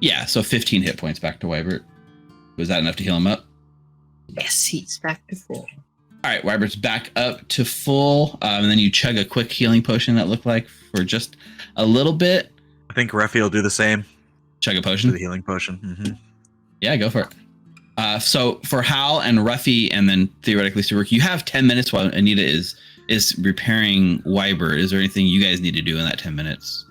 S1: Yeah, so 15 hit points back to Wybert. Was that enough to heal him up?
S2: Yes, he's back to full.
S1: All right, Wybert's back up to full. And then you chug a quick healing potion that looked like for just a little bit.
S4: I think Refi will do the same.
S1: Chug a
S4: Do
S1: potion?
S4: the healing potion. Mm-hmm.
S1: Yeah, go for it. So for Hal and Ruffy, and then theoretically Suruk, you have 10 minutes while Anita is repairing Wybert. Is there anything you guys need to do in that 10 minutes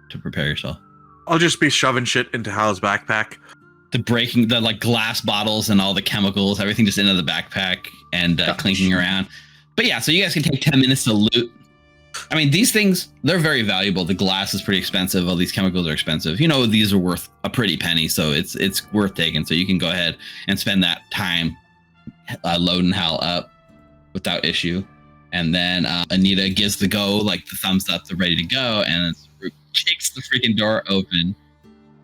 S1: to prepare yourself?
S4: I'll just be shoving shit into Hal's backpack.
S1: The breaking the glass bottles and all the chemicals, everything just into the backpack and clinking around. But yeah, so you guys can take 10 minutes to loot. I mean, these things, they're very valuable. The glass is pretty expensive. All these chemicals are expensive. These are worth a pretty penny, so it's worth taking. So you can go ahead and spend that time loading Hal up without issue. And then Anita gives the go, the thumbs up, they're ready to go. And Suruk kicks the freaking door open.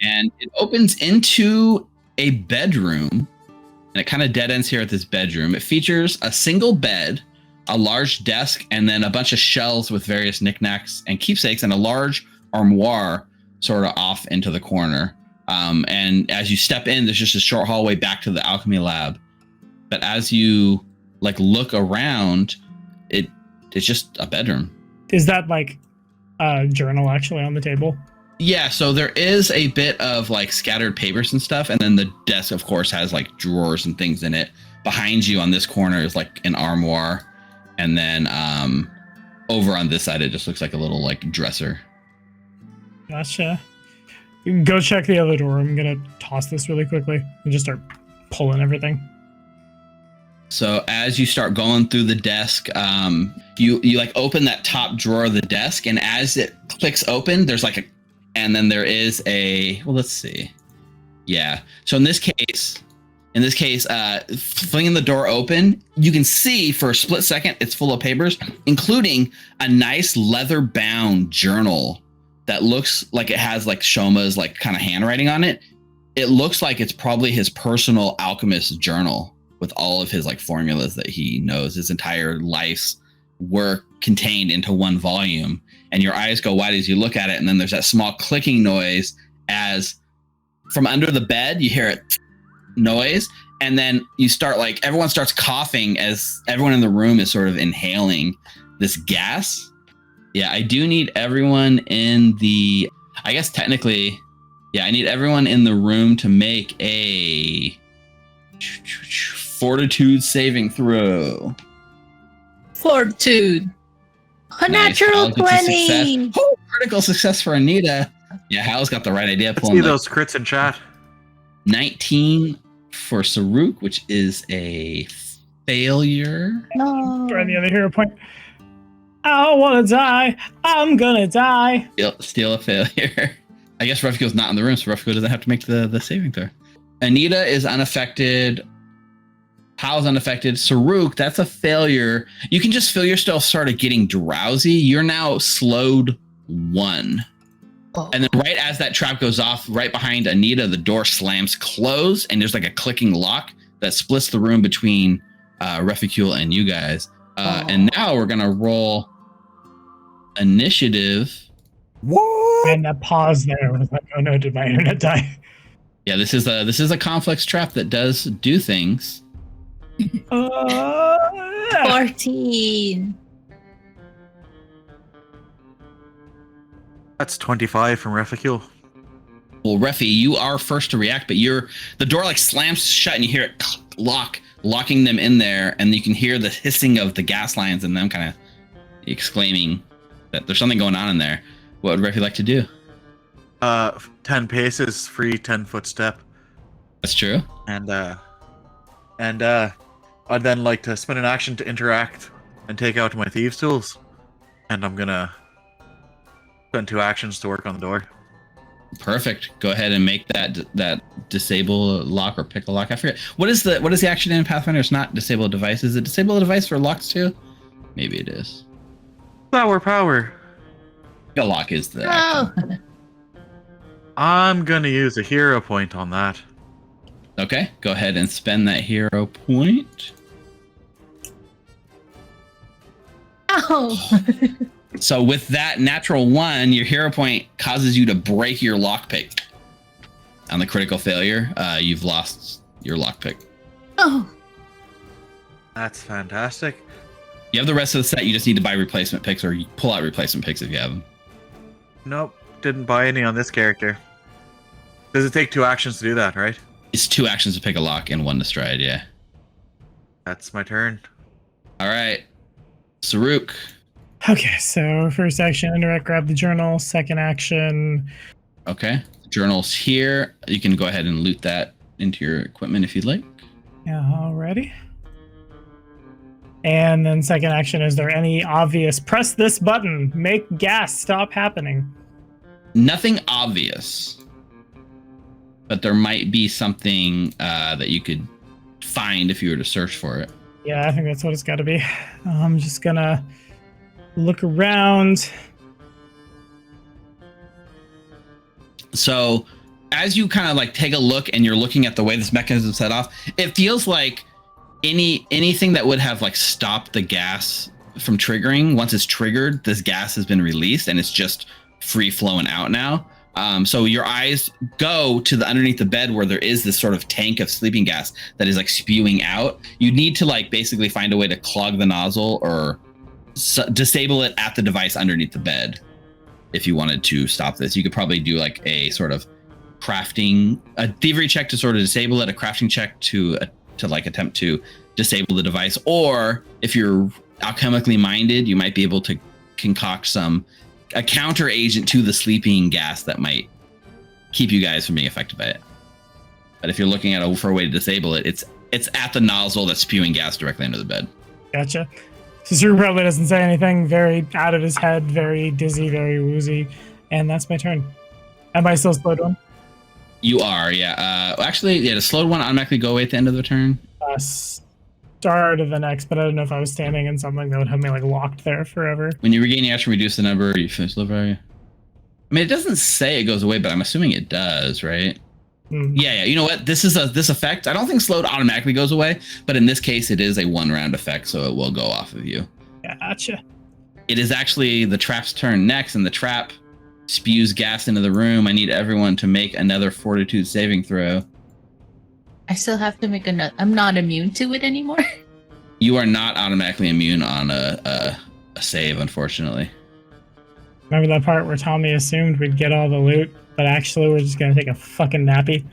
S1: And it opens into a bedroom, and it kind of dead ends here at this bedroom. It features a single bed, a large desk, and then a bunch of shelves with various knickknacks and keepsakes, and a large armoire sort of off into the corner. And as you step in, there's just a short hallway back to the alchemy lab. But as you look around, it's just a bedroom.
S5: Is that a journal actually on the table?
S1: Yeah, so there is a bit of scattered papers and stuff, and then the desk, of course, has drawers and things in it. Behind you on this corner is an armoire, and then Over on this side, it just looks like a little like dresser.
S5: Gotcha. You can go check the other door. I'm gonna toss this really quickly and just start pulling everything.
S1: So as you start going through the desk, you like open that top drawer of the desk, and as it clicks open, there's like and then there is well, let's see. Yeah. So in this case, flinging the door open, you can see for a split second, it's full of papers, including a nice leather-bound journal that looks like it has like Shoma's like kind of handwriting on it. It looks like it's probably his personal alchemist journal with all of his like formulas that he knows, his entire life's work contained into one volume. And your eyes go wide as you look at it. And then there's that small clicking noise as from under the bed, you hear it noise. And then you start like, everyone starts coughing as everyone in the room is sort of inhaling this gas. Yeah, I do need everyone in the, I guess technically, yeah, I need everyone in the room to make a fortitude saving throw.
S2: Fortitude. A
S1: Nice.
S2: natural
S1: Hal gets a
S2: 20.
S1: success. Oh, critical success for Anita. Yeah, Hal's got the right idea.
S4: Let's
S1: Pulling
S4: see
S1: the
S4: those crits in chat.
S1: 19 for Saruk, which is a failure.
S2: No.
S5: Try the other hero point. I don't want to die. I'm gonna die.
S1: Still a failure. I guess Refugio's not in the room, so Refugio doesn't have to make the saving throw. Anita is unaffected. Hal's unaffected. Saruk, that's a failure. You can just feel yourself started getting drowsy. You're now slowed 1.
S2: Oh.
S1: And then right as that trap goes off, right behind Anita, the door slams closed, and there's like a clicking lock that splits the room between Refugio and you guys. And now we're gonna roll initiative.
S3: What?
S5: And that pause there was like, oh no, did my internet die?
S1: Yeah, this is a complex trap that does do things.
S2: 14.
S4: That's 25 from Refugio.
S1: Well, Refi, you are first to react, but the door like slams shut and you hear it locking them in there, and you can hear the hissing of the gas lines and them kind of exclaiming that there's something going on in there. What would Refi like to do?
S4: 10 paces, free 10-foot step.
S1: That's true.
S4: And I'd then like to spend an action to interact and take out my thieves' tools. And I'm gonna spend 2 actions to work on the door.
S1: Perfect. Go ahead and make that disable lock or pick a lock. I forget. What is the action in Pathfinder? It's not disable a device. Is it disable a device for locks too? Maybe it is.
S4: Power.
S1: A lock is the
S2: Oh.
S1: action.
S4: I'm gonna use a hero point on that.
S1: Okay, go ahead and spend that hero point.
S2: Ow.
S1: So with that natural 1, your hero point causes you to break your lockpick. On the critical failure, you've lost your lockpick.
S2: Oh.
S4: That's fantastic.
S1: You have the rest of the set. You just need to buy replacement picks, or you pull out replacement picks if you have them.
S4: Nope, didn't buy any on this character. Does it take 2 actions to do that, right?
S1: It's 2 actions to pick a lock and 1 to stride, yeah.
S4: That's my turn.
S1: All right. Saruk.
S5: Okay, so first action, interact, grab the journal. Second action,
S1: Okay. Journal's here. You can go ahead and loot that into your equipment if you'd like.
S5: yeah, already. And then second action, is there any obvious, press this button, make gas stop happening?
S1: Nothing obvious, but there might be something that you could find if you were to search for it.
S5: Yeah, I think that's what it's got to be. I'm just gonna look around.
S1: So as you kind of like take a look and you're looking at the way this mechanism is set off, it feels like anything that would have like stopped the gas from triggering, once it's triggered, this gas has been released and it's just free flowing out now. So your eyes go to the underneath the bed where there is this sort of tank of sleeping gas that is like spewing out. You need to like basically find a way to clog the nozzle or disable it at the device underneath the bed. If you wanted to stop this, you could probably do like a sort of crafting, a thievery check to sort of disable it, a crafting check to like attempt to disable the device. Or if you're alchemically minded, you might be able to concoct a counter agent to the sleeping gas that might keep you guys from being affected by it. But if you're looking for a way to disable it, it's at the nozzle that's spewing gas directly into the bed.
S5: Gotcha. So Saruk probably doesn't say anything, very out of his head, very dizzy, very woozy. And that's my turn. Am I still slowed one?
S1: You are, yeah. Actually, yeah, the slowed one automatically go away at the end of the turn.
S5: Start of the next, but I don't know if I was standing in something that would have me like locked there forever.
S1: When you regain the action, reduce the number, you finish the value. I mean, it doesn't say it goes away, but I'm assuming it does, right? Yeah. You know what? This effect. I don't think slowed automatically goes away, but in this case, it is a 1-round effect, so it will go off of you.
S5: Gotcha.
S1: It is actually the trap's turn next, and the trap spews gas into the room. I need everyone to make another Fortitude saving throw.
S2: I still have to make another. I'm not immune to it anymore.
S1: You are not automatically immune on a save, unfortunately.
S5: Remember that part where Tommy assumed we'd get all the loot, but actually we're just gonna take a fucking nappy?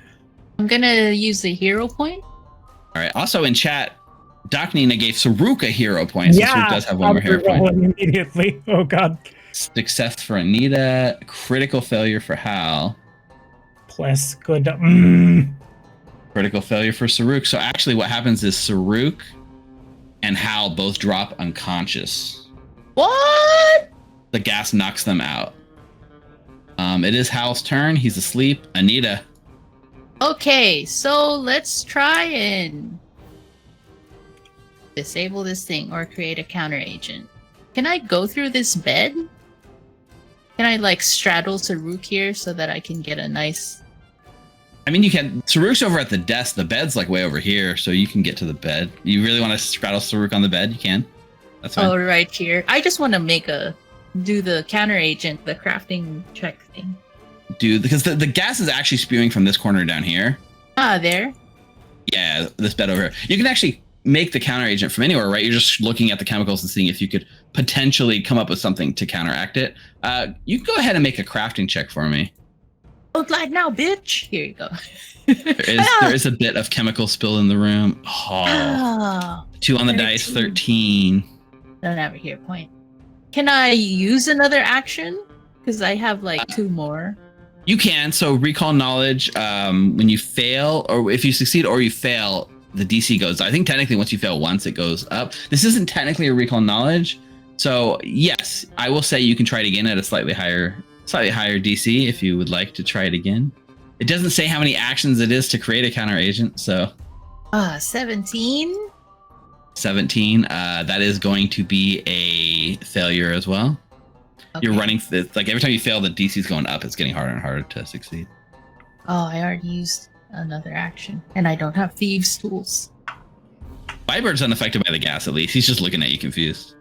S2: I'm gonna use the hero point.
S1: All right. Also in chat, Doc Nina gave Saruk a hero point. So Saruk does have one more hero point.
S5: Immediately. Oh god.
S1: Success for Anita. Critical failure for Hal.
S5: Plus good.
S1: Critical failure for Saruk. So actually what happens is Saruk and Hal both drop unconscious.
S2: What?
S1: The gas knocks them out. It is Hal's turn. He's asleep. Anita.
S2: Okay, so let's try and disable this thing or create a counter agent. Can I go through this bed? Can I like straddle Saruk here so that I can get a nice...
S1: I mean, you can. Saruk's over at the desk. The bed's like way over here, so you can get to the bed. You really want to straddle Saruk on the bed? You can. That's fine.
S2: Oh, right here. I just want to do the counter agent, the crafting check thing.
S1: Dude, because the gas is actually spewing from this corner down here.
S2: Ah, there?
S1: Yeah, this bed over here. You can actually make the counter agent from anywhere, right? You're just looking at the chemicals and seeing if you could potentially come up with something to counteract it. You can go ahead and make a crafting check for me.
S2: Oh, glad now, bitch. Here you go.
S1: There is a bit of chemical spill in the room. Oh, 2 on the
S2: 13.
S1: dice, 13.
S2: Don't have a hero point. Can I use another action? Because I have like 2 more.
S1: You can. So recall knowledge, when you fail, or if you succeed or you fail, the DC goes. I think technically once you fail once, it goes up. This isn't technically a recall knowledge. So yes, I will say you can try it again at a slightly higher DC if you would like to try it again. It doesn't say how many actions it is to create a counter agent. So
S2: 17.
S1: 17. That is going to be a failure as well. Okay. You're running, like every time you fail, the DC is going up. It's getting harder and harder to succeed.
S2: Oh, I already used another action, and I don't have thieves' tools.
S1: Wybird's unaffected by the gas, at least. He's just looking at you confused.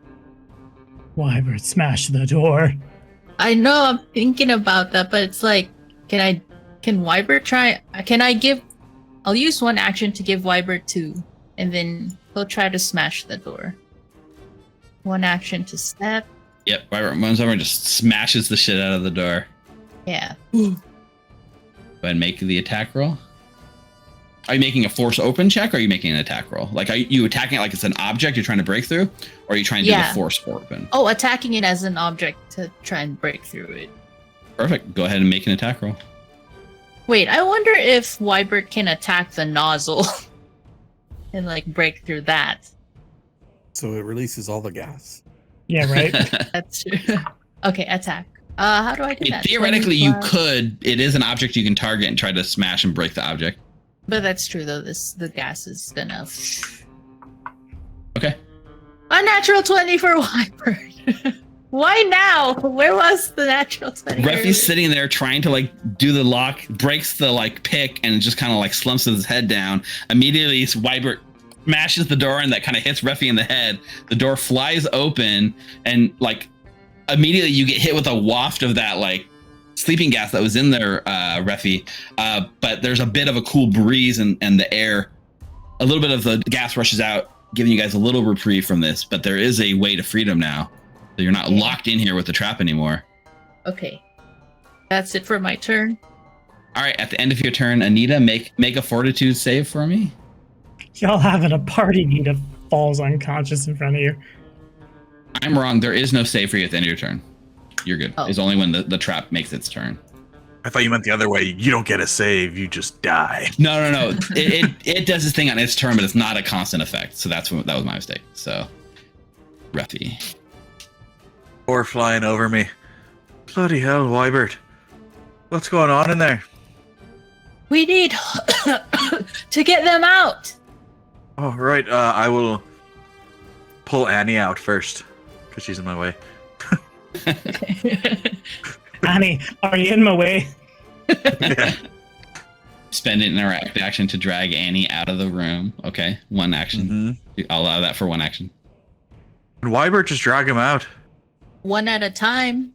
S5: Wybird, smash the door.
S2: I know, I'm thinking about that, but it's like, can Wybird try? I'll use 1 action to give Wybird 2, and then he'll try to smash the door. 1 action to step.
S1: Yep, Wybird runs over and just smashes the shit out of the door.
S2: Yeah.
S1: Go ahead and make the attack roll. Are you making a force open check, or are you making an attack roll? Like, are you attacking it like it's an object you're trying to break through, or are you trying to do the force open?
S2: Oh, attacking it as an object to try and break through it.
S1: Perfect. Go ahead and make an attack roll.
S2: Wait, I wonder if Wybird can attack the nozzle and like break through that.
S3: So it releases all the gas.
S5: Yeah, right.
S2: That's true. Okay, attack. How do I do that?
S1: Theoretically, you could. It is an object you can target and try to smash and break the object.
S2: But that's true, though. The gas is gonna.
S1: Okay.
S2: A natural 20 for Wybird. Why now? Where was the natural 20?
S1: Reffy's sitting there trying to like do the lock, breaks the like pick, and just kind of like slumps his head down. Immediately, Wybird smashes the door, and that kind of hits Reffy in the head. The door flies open, and like immediately you get hit with a waft of that like sleeping gas that was in there, Reffy. But there's a bit of a cool breeze and the air. A little bit of the gas rushes out, giving you guys a little reprieve from this. But there is a way to freedom now. So you're not locked in here with the trap anymore.
S2: Okay. That's it for my turn.
S1: All right, at the end of your turn, Anita, make a fortitude save for me.
S5: Y'all having a party, Nita falls unconscious in front of you.
S1: I'm wrong. There is no save for you at the end of your turn. You're good.
S2: Oh.
S1: It's only when the trap makes its turn.
S4: I thought you meant the other way. You don't get a save. You just die.
S1: No. it does this thing on its turn, but it's not a constant effect. So that was my mistake. So, Ruffy.
S4: Or flying over me. Bloody hell, Wybert. What's going on in there?
S2: We need to get them out.
S4: Oh, right. I will pull Annie out first because she's in my way.
S5: Annie, are you in my way?
S4: Yeah.
S1: Spend an interact action to drag Annie out of the room. Okay, one action. I'll allow that for one action.
S4: And Wybert, just drag him out.
S2: One at a time.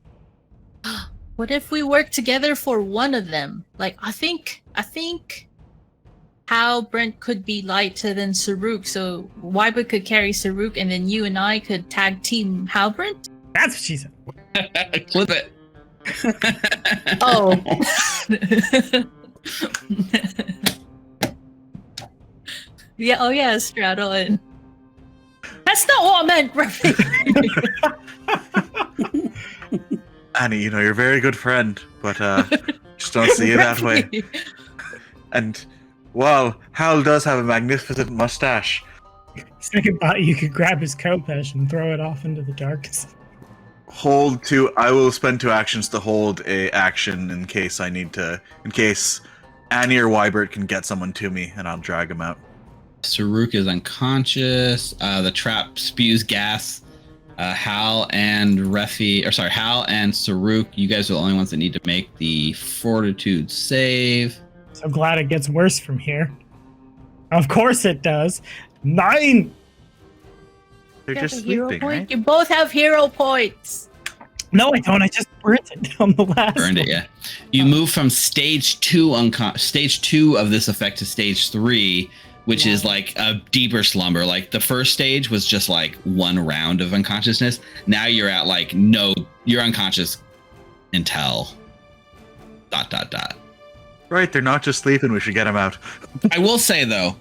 S2: What if we work together for one of them? Like, I think how Brent could be lighter than Saruk, so Wyber could carry Saruk, and then you and I could tag team Halbrand?
S5: That's what she said.
S1: Clip it.
S2: Oh. Yeah, oh yeah, straddle and... That's not what I meant, Ruffy!
S4: Annie, you know, you're a very good friend, but just don't see it that way. And, well, Hal does have a magnificent mustache.
S5: Second thought you could grab his khopesh and throw it off into the darkness.
S4: I will spend 2 actions to hold a action in case I need to, in case Annie or Wybert can get someone to me, and I'll drag him out.
S1: Saruk is unconscious. The trap spews gas. Hal and Saruk, you guys are the only ones that need to make the fortitude save.
S5: So glad it gets worse from here. Of course it does. 9!
S4: They're
S2: You
S4: just
S2: have a hero
S4: sleeping,
S2: point?
S4: right?
S2: You both have hero points!
S5: No, I don't. I just burnt it down the last
S1: Burned it,
S5: one.
S1: yeah. You move from stage 2 of this effect to stage 3, which is like a deeper slumber. Like the first stage was just like 1 round of unconsciousness. Now you're at like you're unconscious until ...
S4: Right, they're not just sleeping. We should get them out.
S1: I will say though,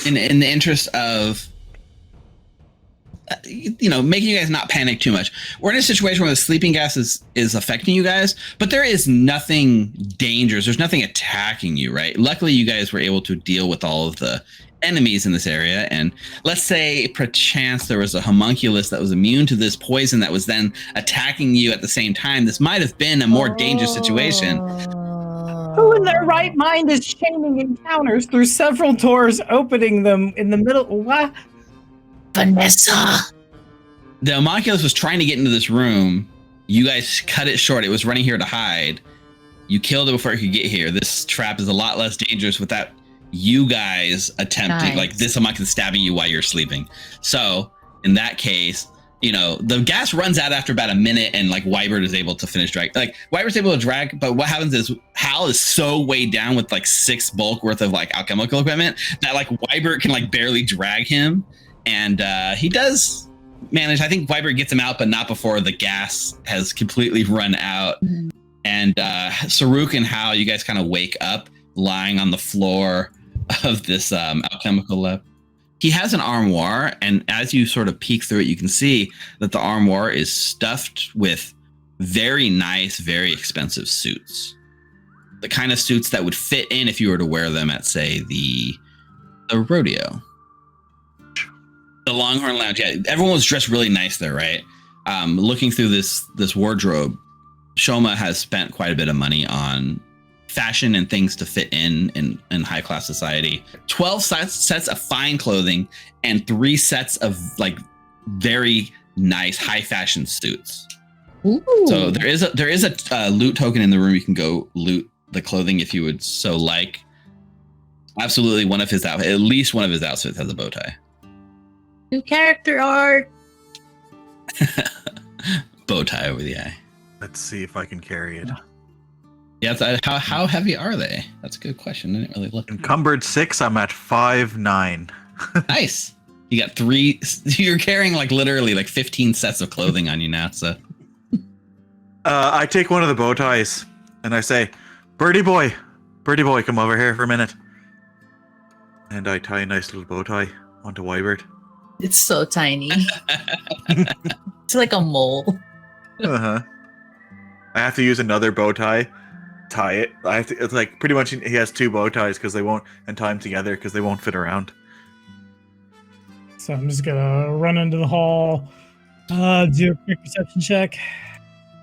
S1: in the interest of making you guys not panic too much, we're in a situation where the sleeping gas is affecting you guys, but there is nothing dangerous. There's nothing attacking you, right? Luckily, you guys were able to deal with all of the enemies in this area, and let's say perchance there was a homunculus that was immune to this poison that was then attacking you at the same time. This might have been a more dangerous situation.
S5: Who in their right mind is shaming encounters through several doors, opening them in the middle? What?
S2: Vanessa!
S1: The homunculus was trying to get into this room. You guys cut it short. It was running here to hide. You killed it before it could get here. This trap is a lot less dangerous without you guys attempting,
S2: Nice.
S1: like this homunculus stabbing you while you're sleeping. So in that case, the gas runs out after about a minute, and like Wybert is able to finish drag. Like Wybert's able to drag, but what happens is Hal is so weighed down with like 6 bulk worth of like alchemical equipment that like Wybert can like barely drag him, and he does manage. I think Wybert gets him out, but not before the gas has completely run out.
S2: Mhm.
S1: And Saruk and Hal, you guys kind of wake up lying on the floor of this alchemical lab. He has an armoire, and as you sort of peek through it, you can see that the armoire is stuffed with very nice, very expensive suits. The kind of suits that would fit in if you were to wear them at, say, the rodeo. The Longhorn Lounge. Yeah, everyone was dressed really nice there, right? Looking through this wardrobe, Shoma has spent quite a bit of money on fashion and things to fit in high class society. 12 sets of fine clothing and 3 sets of like very nice high fashion suits.
S2: Ooh.
S1: So there is a loot token in the room. You can go loot the clothing if you would so like. Absolutely, at least one of his outfits has a bow tie.
S2: New character art.
S1: Bow tie over the eye.
S4: Let's see if I can carry it.
S1: Yeah, how heavy are they? That's a good question. I didn't really look.
S4: Encumbered 6, I'm at 5'9".
S1: Nice. You got 3. You're carrying like literally like 15 sets of clothing on you now. So
S4: I take one of the bow ties and I say, Birdie boy, come over here for a minute. And I tie a nice little bow tie onto Wybert.
S2: It's so tiny. It's like a mole.
S4: Uh-huh. I have to use another bow tie. Tie it. It's like pretty much he has two bow ties because they won't, and tie them together because they won't fit around.
S5: So I'm just gonna run into the hall, do a quick perception check.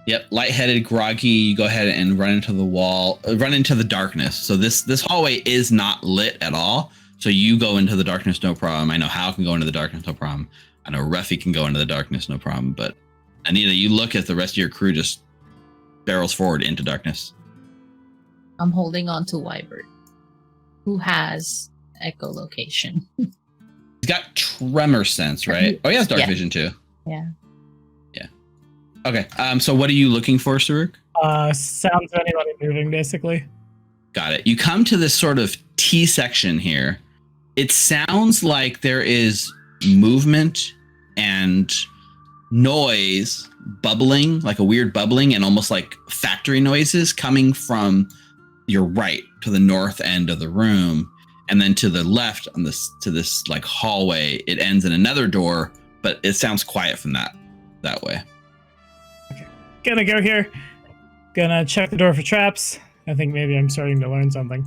S1: Yep, lightheaded, groggy. You go ahead and run into the wall, run into the darkness. So this hallway is not lit at all. So you go into the darkness, no problem. I know Hal can go into the darkness, no problem. I know Ruffy can go into the darkness, no problem. But Anita, you look at the rest of your crew just barrels forward into darkness.
S2: I'm holding on to Wyvern, who has echolocation.
S1: He's got tremor sense, right? Oh, he has dark vision too.
S2: Yeah.
S1: Yeah. Okay. So what are you looking for, Saruk?
S5: Sounds of anybody moving, basically.
S1: Got it. You come to this sort of T section here. It sounds like there is movement and noise bubbling, like a weird bubbling and almost like factory noises coming from your right to the north end of the room. And then to the left on this to this like hallway, it ends in another door, but it sounds quiet from that way.
S5: Okay. Gonna go here. Gonna check the door for traps. I think maybe I'm starting to learn something.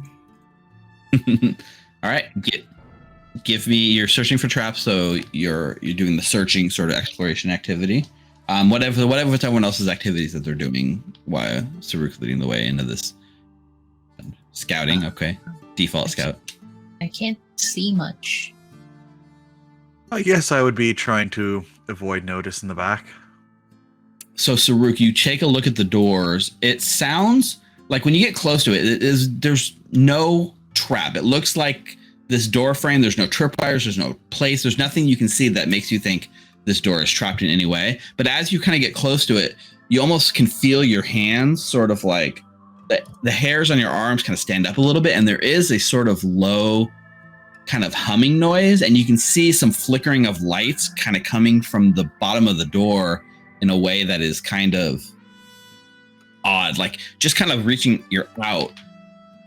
S1: All right. Give me, you're searching for traps, so you're doing the searching sort of exploration activity. Whatever with everyone else's activities that they're doing while Saruk's leading the way into this scouting. Okay. Default scout.
S2: I can't see much.
S4: I guess I would be trying to avoid notice in the back.
S1: So Saruk, you take a look at the doors. It sounds like when you get close to it, there's no trap. It looks like this door frame. There's no tripwires. There's no place. There's nothing you can see that makes you think this door is trapped in any way. But as you kind of get close to it, you almost can feel your hands sort of like the hairs on your arms kind of stand up a little bit. And there is a sort of low kind of humming noise. And you can see some flickering of lights kind of coming from the bottom of the door in a way that is kind of odd, like just kind of reaching your out.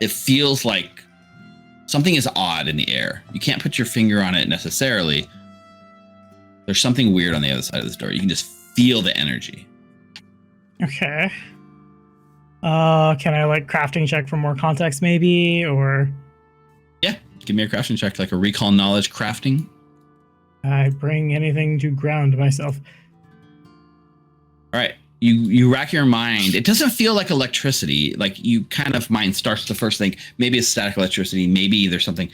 S1: It feels like something is odd in the air. You can't put your finger on it necessarily. There's something weird on the other side of this door. You can just feel the energy.
S5: Okay. Can I like crafting check for more context maybe, or?
S1: Yeah, give me a crafting check, like a recall knowledge crafting.
S5: I bring anything to ground myself.
S1: All right. You rack your mind. It doesn't feel like electricity. Like you kind of mind starts to first think maybe it's static electricity. Maybe there's something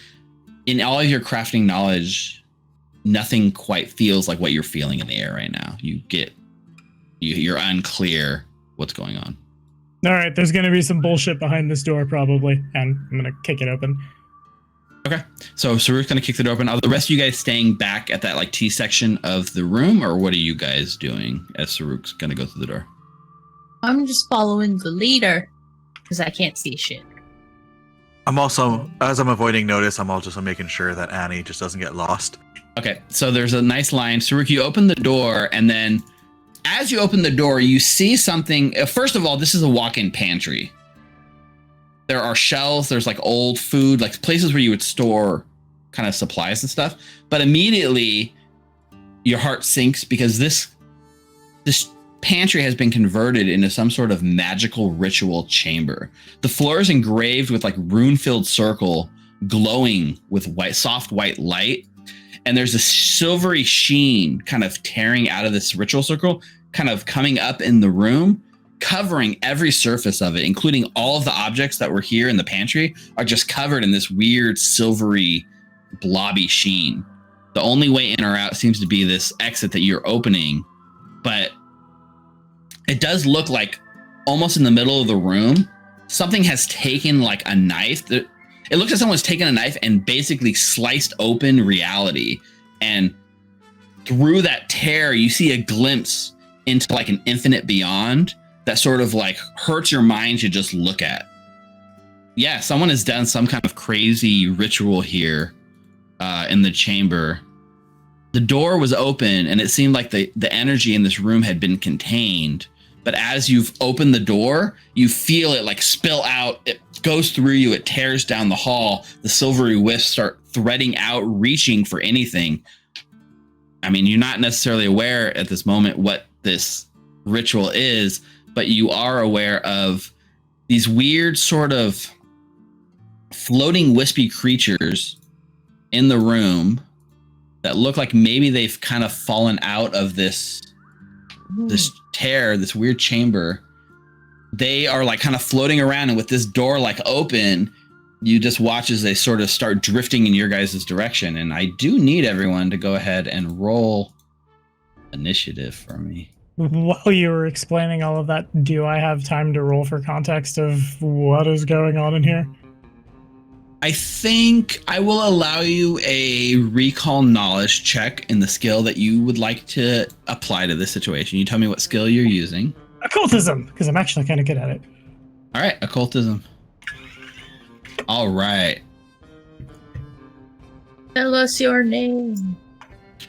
S1: in all of your crafting knowledge. Nothing quite feels like what you're feeling in the air right now. You're unclear what's going on.
S5: All right. There's going to be some bullshit behind this door probably. And I'm going to kick it open.
S1: Okay. So Saruk's going to kick the door open. Are the rest of you guys staying back at that like T section of the room, or what are you guys doing as Saruk's going to go through the door?
S2: I'm just following the leader because I can't see shit.
S4: I'm also, as I'm avoiding notice, I'm also making sure that Annie just doesn't get lost.
S1: Okay. So there's a nice line. Saruk, you open the door, and then as you open the door, you see something. First of all, this is a walk-in pantry. There are shelves, there's like old food, like places where you would store kind of supplies and stuff. But immediately your heart sinks because this pantry has been converted into some sort of magical ritual chamber. The floor is engraved with like rune-filled circle glowing with soft white light. And there's a silvery sheen kind of tearing out of this ritual circle, kind of coming up in the room, covering every surface of it, including all of the objects that were here in the pantry are just covered in this weird silvery blobby sheen. The only way in or out seems to be this exit that you're opening, but it does look like almost in the middle of the room, something has taken like a knife. It looks like someone's taken a knife and basically sliced open reality. And through that tear, you see a glimpse into like an infinite beyond that sort of like hurts your mind to just look at. Yeah, someone has done some kind of crazy ritual here in the chamber. The door was open and it seemed like the energy in this room had been contained. But as you've opened the door, you feel it like spill out. It goes through you. It tears down the hall. The silvery wisps start threading out, reaching for anything. I mean, you're not necessarily aware at this moment what this ritual is, but you are aware of these weird sort of floating wispy creatures in the room that look like maybe they've kind of fallen out of this tear, this weird chamber. They are like kind of floating around, and with this door like open, you just watch as they sort of start drifting in your guys' direction. And I do need everyone to go ahead and roll initiative for me.
S5: While you were explaining all of that, do I have time to roll for context of what is going on in here?
S1: I think I will allow you a recall knowledge check in the skill that you would like to apply to this situation. You tell me what skill you're using.
S5: Occultism, because I'm actually kind of good at it.
S1: All right, occultism. All right.
S2: Tell us your name.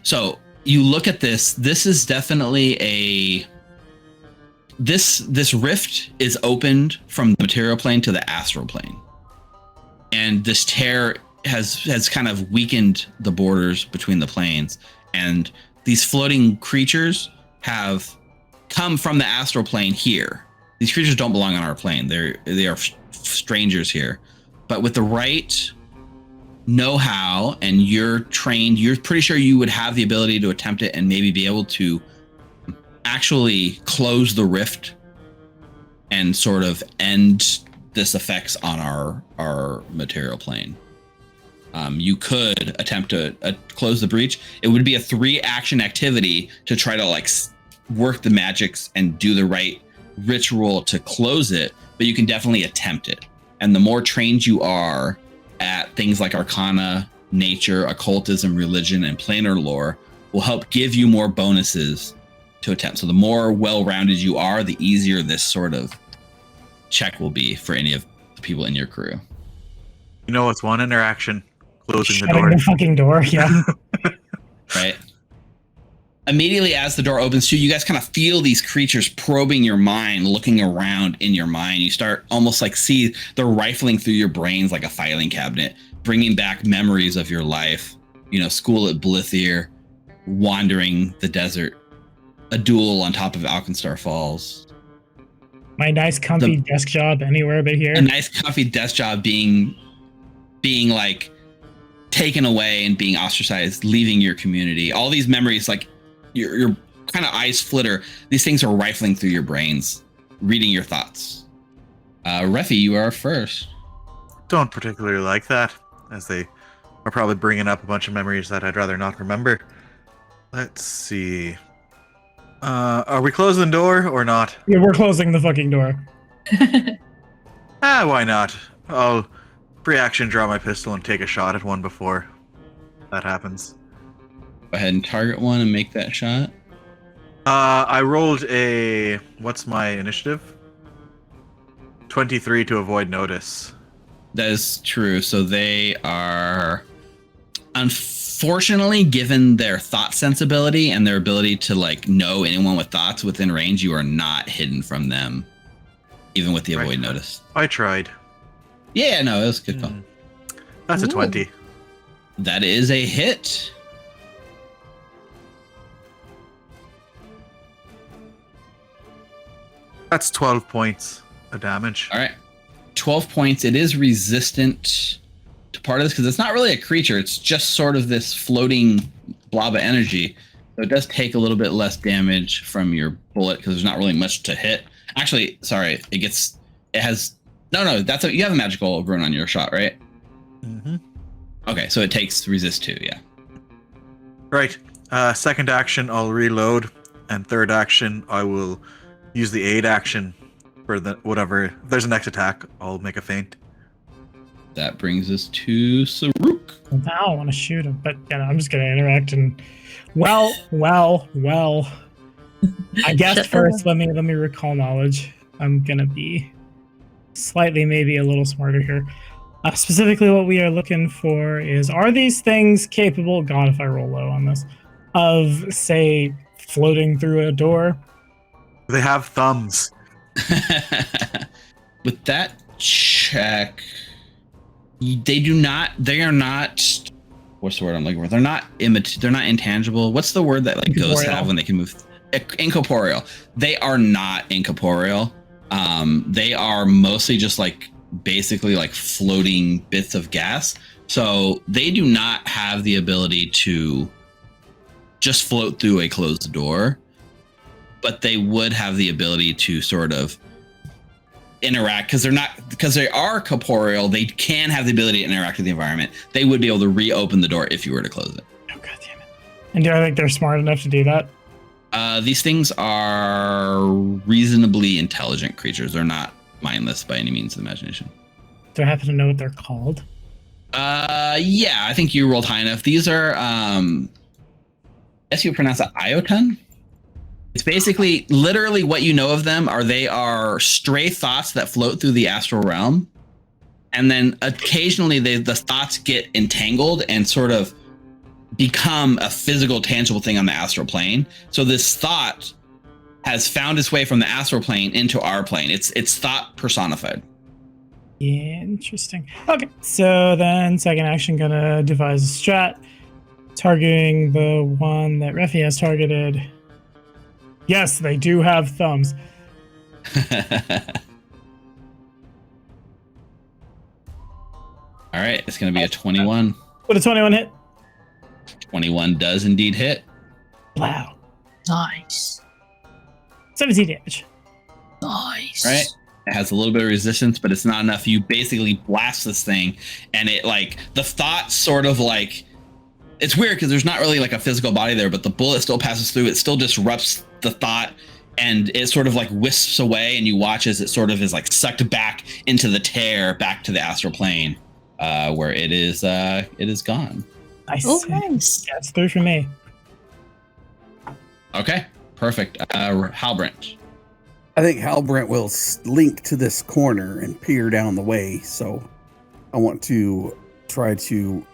S1: So you look at this. This is definitely this rift is opened from the material plane to the astral plane. And this tear has kind of weakened the borders between the planes. And these floating creatures have come from the astral plane here. These creatures don't belong on our plane. They are strangers here. But with the right know-how and you're trained, you're pretty sure you would have the ability to attempt it and maybe be able to actually close the rift and sort of end this effects on our material plane. You could attempt to close the breach. It would be a 3-action activity to try to like work the magics and do the right ritual to close it, but you can definitely attempt it. And the more trained you are at things like arcana, nature, occultism, religion, and planar lore will help give you more bonuses to attempt. So the more well-rounded you are, the easier this sort of check will be for any of the people in your crew.
S4: You know, it's one interaction. Closing the
S5: Shutting
S4: door.
S5: the fucking door, yeah.
S1: Right? Immediately as the door opens too, you guys kind of feel these creatures probing your mind, looking around in your mind. You start almost like see they're rifling through your brains like a filing cabinet, bringing back memories of your life. You know, school at Blithir, wandering the desert, a duel on top of Alkenstar Falls.
S5: My nice comfy desk job anywhere but here.
S1: A nice comfy desk job being like taken away and being ostracized, leaving your community. All these memories, like your kind of eyes flitter. These things are rifling through your brains, reading your thoughts. Refi, you are first.
S4: Don't particularly like that, as they are probably bringing up a bunch of memories that I'd rather not remember. Let's see. Are we closing the door or not?
S5: Yeah, we're closing the fucking door.
S4: Why not? I'll free action, draw my pistol, and take a shot at one before that happens.
S1: Go ahead and target one and make that shot.
S4: I rolled a... What's my initiative? 23 to avoid notice.
S1: That is true. So they are, unfortunately, given their thought sensibility and their ability to like know anyone with thoughts within range, you are not hidden from them, even with the avoid notice.
S4: I tried.
S1: Yeah, no, it was a good call.
S4: That's a 20.
S1: That is a hit.
S4: That's 12 points of damage.
S1: All right. 12 points. It is resistant to part of this because it's not really a creature. It's just sort of this floating blob of energy. So it does take a little bit less damage from your bullet because there's not really much to hit. Actually, sorry. You have a magical rune on your shot, right?
S4: Mm-hmm.
S1: Okay, so it takes resist 2, yeah.
S4: Right. Second action, I'll reload. And third action, I will use the aid action for the whatever. If there's a next attack, I'll make a feint.
S1: That brings us to Saruk.
S5: Now I want to shoot him, but yeah, I'm just gonna interact and well. I guess first let me recall knowledge. I'm gonna be slightly maybe a little smarter here. Specifically what we are looking for is, are these things capable, God if I roll low on this, of say floating through a door?
S4: They have thumbs.
S1: With that check, they are not what's the word I'm looking for? They're not they're not intangible. What's the word that like ghosts have when they can move? Incorporeal. They are not incorporeal. They are mostly just like basically like floating bits of gas. So they do not have the ability to just float through a closed door, but they would have the ability to sort of interact because they are corporeal. They can have the ability to interact with the environment. They would be able to reopen the door if you were to close it.
S5: Oh, God damn it. And do I think they're smart enough to do that?
S1: These things are reasonably intelligent creatures. They're not mindless by any means of the imagination.
S5: Do I happen to know what they're called?
S1: Yeah, I think you rolled high enough. These are, I guess you would pronounce it Iotun. It's basically literally what you know of them they are stray thoughts that float through the astral realm. And then occasionally the thoughts get entangled and sort of become a physical, tangible thing on the astral plane. So this thought has found its way from the astral plane into our plane. It's thought personified.
S5: Yeah, interesting. Okay, so then second action, gonna devise a strat, targeting the one that Refi has targeted. Yes, they do have thumbs.
S1: All right, it's gonna be a 21.
S5: Would a 21 hit?
S1: 21 does indeed hit.
S5: Wow.
S2: Nice.
S5: 17 damage.
S2: Nice.
S1: Right? It has a little bit of resistance, but it's not enough. You basically blast this thing, and it like the thought sort of like it's weird because there's not really like a physical body there, but the bullet still passes through. It still disrupts the thought, and it sort of like wisps away, and you watch as it sort of is like sucked back into the tear, back to the astral plane, where it is gone.
S5: Nice.
S2: Oh, nice.
S5: That's 3 for me.
S1: Okay, perfect. Halbrand.
S3: I think Halbrand will link to this corner and peer down the way. So I want to try to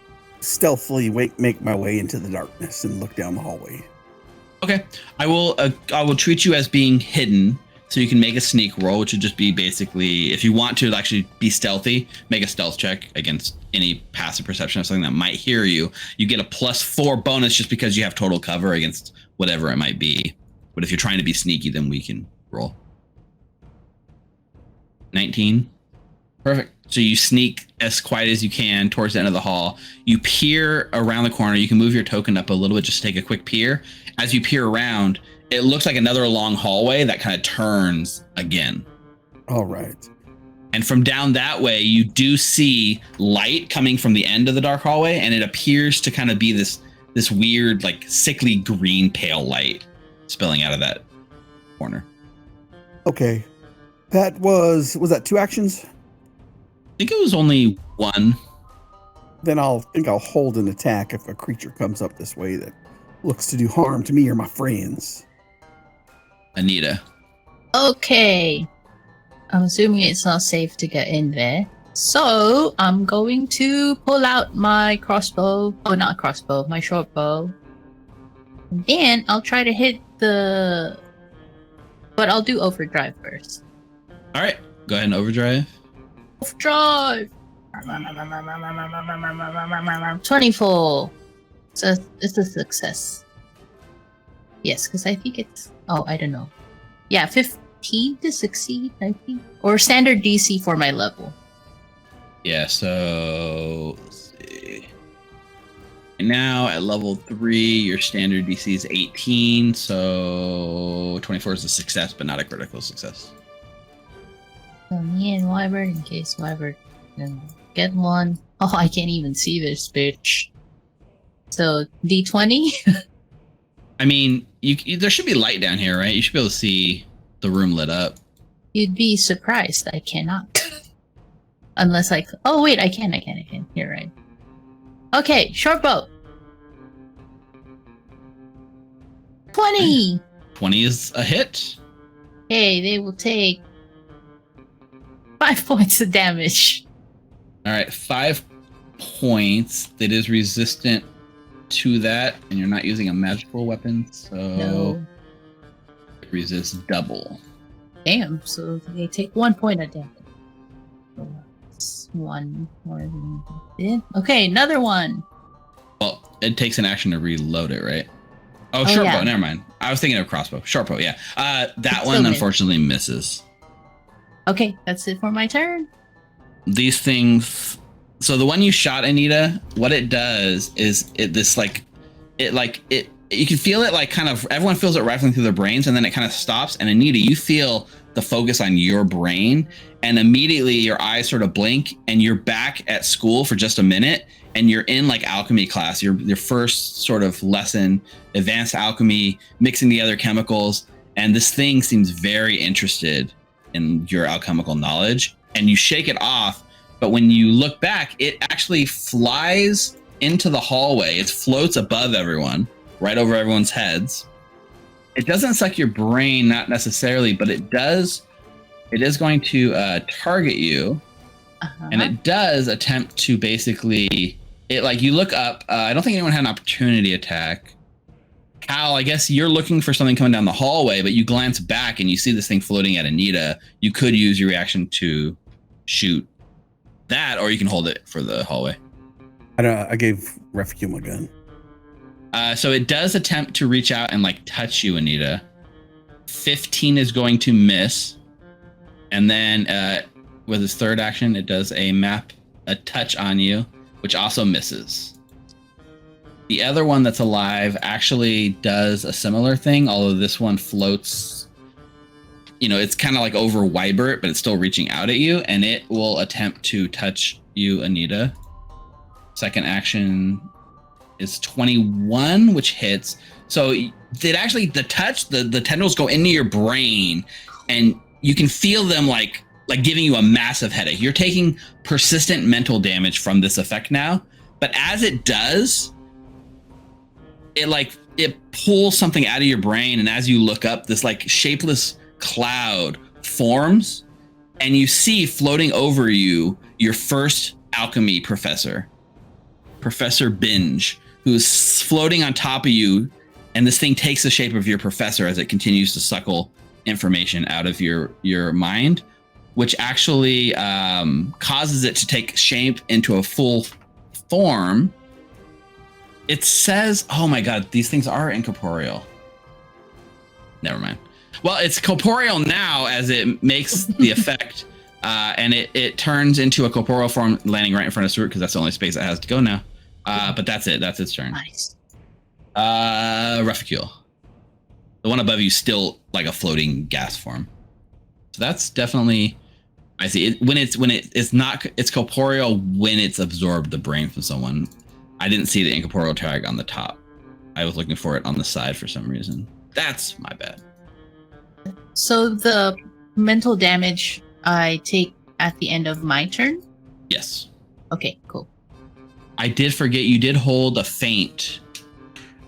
S3: stealthily make my way into the darkness and look down the hallway.
S1: Okay, I will treat you as being hidden, so you can make a sneak roll, which would just be basically, if you want to actually be stealthy, make a stealth check against any passive perception of something that might hear you. You get a +4 bonus just because you have total cover against whatever it might be. But if you're trying to be sneaky, then we can roll. 19. Perfect. So you sneak as quiet as you can towards the end of the hall. You peer around the corner. You can move your token up a little bit, just take a quick peer. As you peer around, it looks like another long hallway that kind of turns again.
S3: All right.
S1: And from down that way, you do see light coming from the end of the dark hallway, and it appears to kind of be this weird, like sickly green pale light spilling out of that corner.
S3: Okay. That was that 2 actions?
S1: I think it was only 1.
S3: Then I'll hold an attack if a creature comes up this way that looks to do harm to me or my friends.
S1: Anita.
S2: Okay. I'm assuming it's not safe to get in there. So I'm going to pull out my crossbow. Oh, not crossbow, my short bow. And then I'll try to hit but I'll do overdrive first.
S1: All right, go ahead and overdrive.
S2: Overdrive! 24. So it's a success. Yes, because I think it's... Oh, I don't know. Yeah, 15 to succeed, I think. Or standard DC for my level.
S1: Yeah, so let's see. And now at level 3, your standard DC is 18, so 24 is a success, but not a critical success.
S2: So me and Wyvern, in case Wyvern can get one. Oh, I can't even see this bitch. So D20?
S1: I mean, you there should be light down here, right? You should be able to see the room lit up.
S2: You'd be surprised. I cannot. Unless I... Oh, wait, I can. You're right. Okay, short bow. 20!
S1: 20 is a hit.
S2: Okay, they will take 5 points of damage.
S1: All right, 5 points. That is resistant to that, and you're not using a magical weapon, so
S2: No.
S1: it resists double.
S2: Damn, so they take 1 point of damage. So that's 1 more than did. Okay, another one.
S1: Well, it takes an action to reload it, right? Oh, short bow. Never mind. I was thinking of crossbow. Short bow. Yeah. That one unfortunately misses.
S2: Okay, that's it for my turn.
S1: These things. So the one you shot, Anita, what it does is you can feel it like kind of everyone feels it rifling through their brains, and then it kind of stops. And Anita, you feel the focus on your brain, and immediately your eyes sort of blink, and you're back at school for just a minute, and you're in like alchemy class, your first sort of lesson, advanced alchemy, mixing together chemicals, and this thing seems very interested in your alchemical knowledge, and you shake it off. But when you look back, it actually flies into the hallway. It floats above everyone, right over everyone's heads. It doesn't suck your brain, not necessarily, but it does. It is going to target you, and it does attempt to basically. It like you look up. I don't think anyone had an opportunity attack. Cal, I guess you're looking for something coming down the hallway, but you glance back and you see this thing floating at Anita. You could use your reaction to shoot that, or you can hold it for the hallway.
S3: I gave Refugee my gun.
S1: So it does attempt to reach out and like touch you, Anita. 15 is going to miss. And then with his third action, it does a touch on you, which also misses. The other one that's alive actually does a similar thing, although this one floats. You know, it's kind of like over Wybert, but it's still reaching out at you, and it will attempt to touch you, Anita. Second action is 21, which hits. So it actually, the touch, the tendrils go into your brain, and you can feel them like giving you a massive headache. You're taking persistent mental damage from this effect now, but as it does, it pulls something out of your brain, and as you look up, this like shapeless cloud forms, and you see floating over you your first alchemy professor, Professor Binge, who's floating on top of you, and this thing takes the shape of your professor as it continues to suckle information out of your mind, which actually causes it to take shape into a full form. It says, oh my god, these things are incorporeal. Never mind. Well, it's corporeal now as it makes the effect, and it turns into a corporeal form, landing right in front of Saruk, because that's the only space it has to go now. But that's it. That's its turn. Nice. Refugee. The one above you still like a floating gas form. So that's definitely. I see it it's corporeal when it's absorbed the brain from someone. I didn't see the incorporeal tag on the top. I was looking for it on the side for some reason. That's my bad.
S2: So the mental damage I take at the end of my turn?
S1: Yes.
S2: Okay, cool.
S1: I did forget you did hold a feint.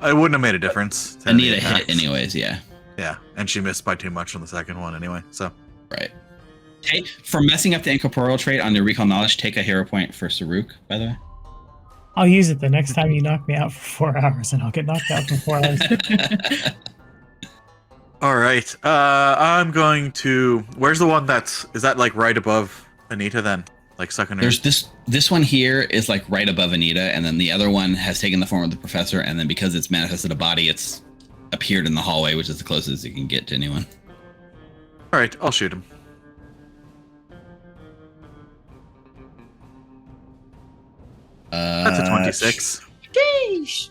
S4: It wouldn't have made a difference.
S1: Anita hit anyways, yeah.
S4: Yeah, and she missed by too much on the second one anyway, so.
S1: Right. Hey, for messing up the incorporeal trait on your recall knowledge, take a hero point for Saruk, by the way.
S5: I'll use it the next time you knock me out for 4 hours, and I'll get knocked out for 4 hours.
S4: All right. I'm going to. Where's the one is that like right above Anita then? Like sucking her?
S1: There's this one here is like right above Anita, and then the other one has taken the form of the professor, and then because it's manifested a body, it's appeared in the hallway, which is the closest it can get to anyone.
S4: All right, I'll shoot him. That's a 26.
S2: Sheesh.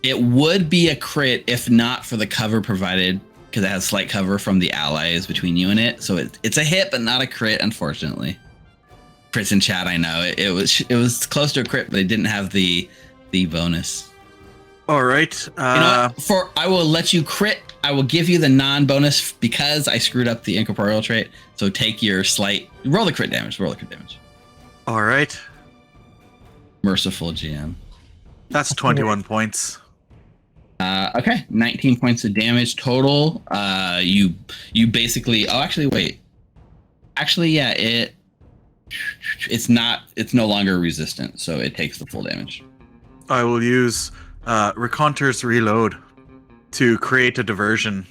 S1: It would be a crit if not for the cover provided, because it has slight cover from the allies between you and it. So it's a hit, but not a crit, unfortunately. Crits in chat, I know it was close to a crit, but it didn't have the bonus.
S4: All right.
S1: You know what? I will let you crit. I will give you the non-bonus because I screwed up the incorporeal trait. So take your slight roll the crit damage.
S4: All right.
S1: Merciful GM.
S4: That's 21 points.
S1: Okay, 19 points of damage total. You basically. Oh, actually, wait. Actually, yeah. It's no longer resistant, so it takes the full damage.
S4: I will use Reconter's Reload to create a diversion,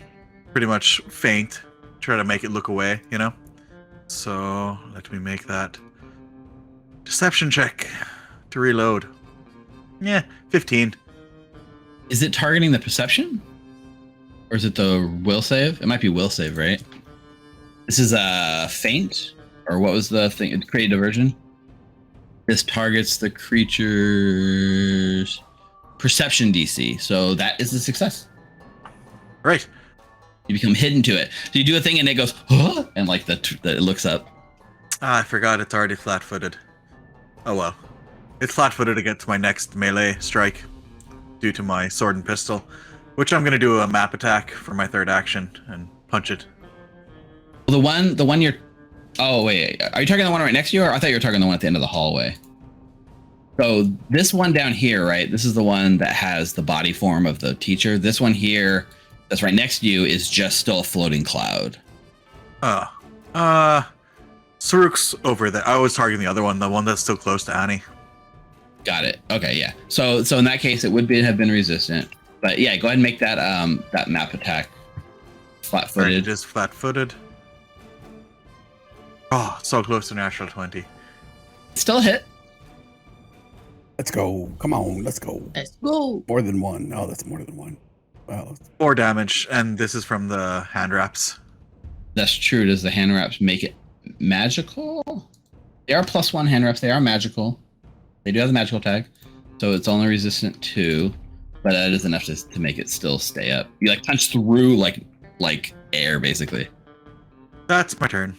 S4: pretty much feint, try to make it look away, you know? So let me make that deception check to reload. Yeah, 15.
S1: Is it targeting the perception? Or is it the will save? It might be will save, right? This is a feint? Or what was the thing? Create diversion? This targets the creature's perception DC. So that is a success.
S4: Right.
S1: You become hidden to it. So you do a thing and it goes, huh? And like it looks up.
S4: Ah, I forgot it's already flat-footed. Oh well. It's flat-footed against my next melee strike due to my sword and pistol, which I'm going to do a map attack for my third action and punch it.
S1: The one you're... Oh, wait. Are you targeting the one right next to you? Or I thought you were targeting the one at the end of the hallway. So this one down here, right? This is the one that has the body form of the teacher. This one here that's right next to you is just still a floating cloud.
S4: Saruk's over there. I was targeting the one that's still close to Annie.
S1: Got it. Okay, yeah. So in that case, it would have been resistant. But yeah, go ahead and make that that map attack flat-footed.
S4: Right, it is flat-footed. Oh, so close to natural 20.
S1: Still a hit.
S3: Let's go. Come on, let's go.
S2: Let's go.
S3: More than one. Oh, that's more than one. Wow.
S4: 4 damage, and this is from the hand wraps.
S1: That's true. Does the hand wraps make it magical? They are +1 hand wraps. They are magical. They do have the magical tag, so it's only resistant to, but that is enough to make it still stay up. You like punch through like air, basically.
S4: That's my turn.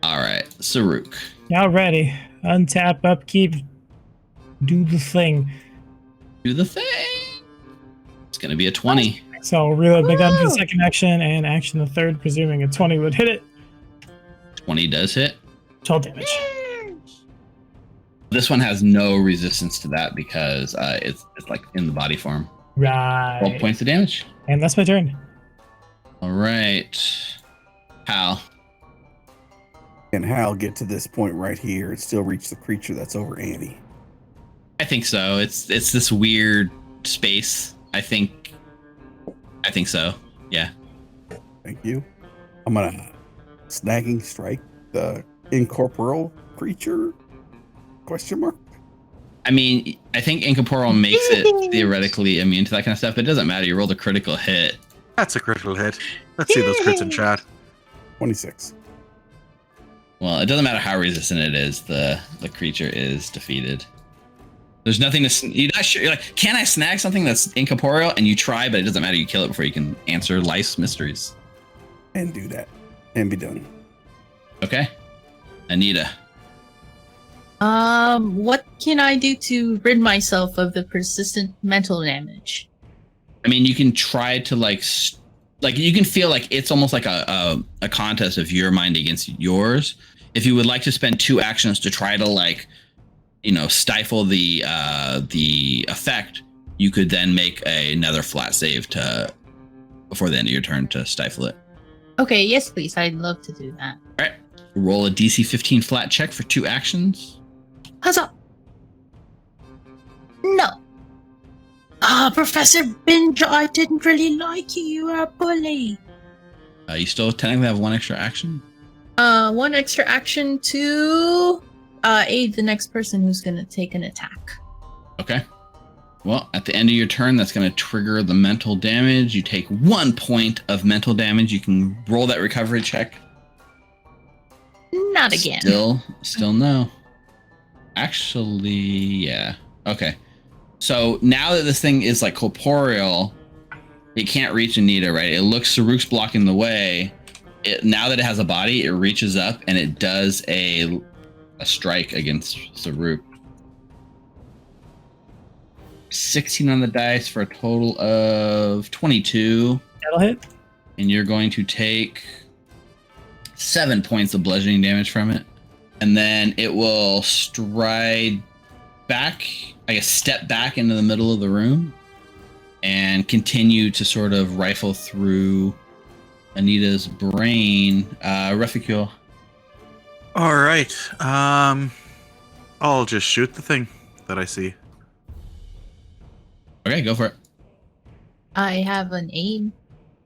S1: All right, Saruk.
S5: Now ready. Untap, upkeep, do the thing.
S1: Do the thing. It's gonna be a 20.
S5: So reload my gun for the second action and action the third, presuming a 20 would hit it.
S1: 20 does hit.
S5: 12 damage.
S1: This one has no resistance to that because it's like in the body form. 12
S5: Right.
S1: points of damage.
S5: And that's my turn.
S1: All right, Hal.
S3: Can Hal get to this point right here and still reach the creature that's over Annie?
S1: I think so. It's this weird space. I think so. Yeah.
S3: Thank you. I'm gonna snagging strike the incorporeal creature? Question mark.
S1: I mean, I think incorporeal makes it theoretically immune to that kind of stuff, but it doesn't matter. You rolled a critical hit.
S4: That's a critical hit. Let's see those crits in chat.
S3: 26.
S1: Well, it doesn't matter how resistant it is. The creature is defeated. There's nothing to. You're not sure. You're like, can I snag something that's incorporeal? And you try, but it doesn't matter. You kill it before you can answer life's mysteries.
S3: And do that. And be done.
S1: Okay, Anita.
S2: What can I do to rid myself of the persistent mental damage?
S1: I mean, you can try to like you can feel like it's almost like a contest of your mind against yours. If you would like to spend 2 actions to try to stifle the effect, you could then make another flat save before the end of your turn to stifle it.
S2: Okay, yes, please. I'd love to do that.
S1: All right, roll a DC 15 flat check for 2 actions.
S2: Huzzah! No. Professor Binge, I didn't really like you. You were a bully.
S1: You still technically have 1 extra action.
S2: 1 extra action to aid the next person who's going to take an attack.
S1: Okay. Well, at the end of your turn, that's going to trigger the mental damage. You take 1 point of mental damage. You can roll that recovery check.
S2: Not again.
S1: Still no. Actually, yeah. Okay. So now that this thing is like corporeal, it can't reach Anita, right? It looks Saruk's blocking the way. Now that it has a body, it reaches up and it does a strike against Saruk. 16 on the dice for a total of 22.
S5: That'll hit.
S1: And you're going to take 7 points of bludgeoning damage from it. And then it will stride back, I guess step back into the middle of the room and continue to sort of rifle through Anita's brain. Reficule.
S4: All right. I'll just shoot the thing that I see.
S1: Okay, go for it.
S2: I have an aim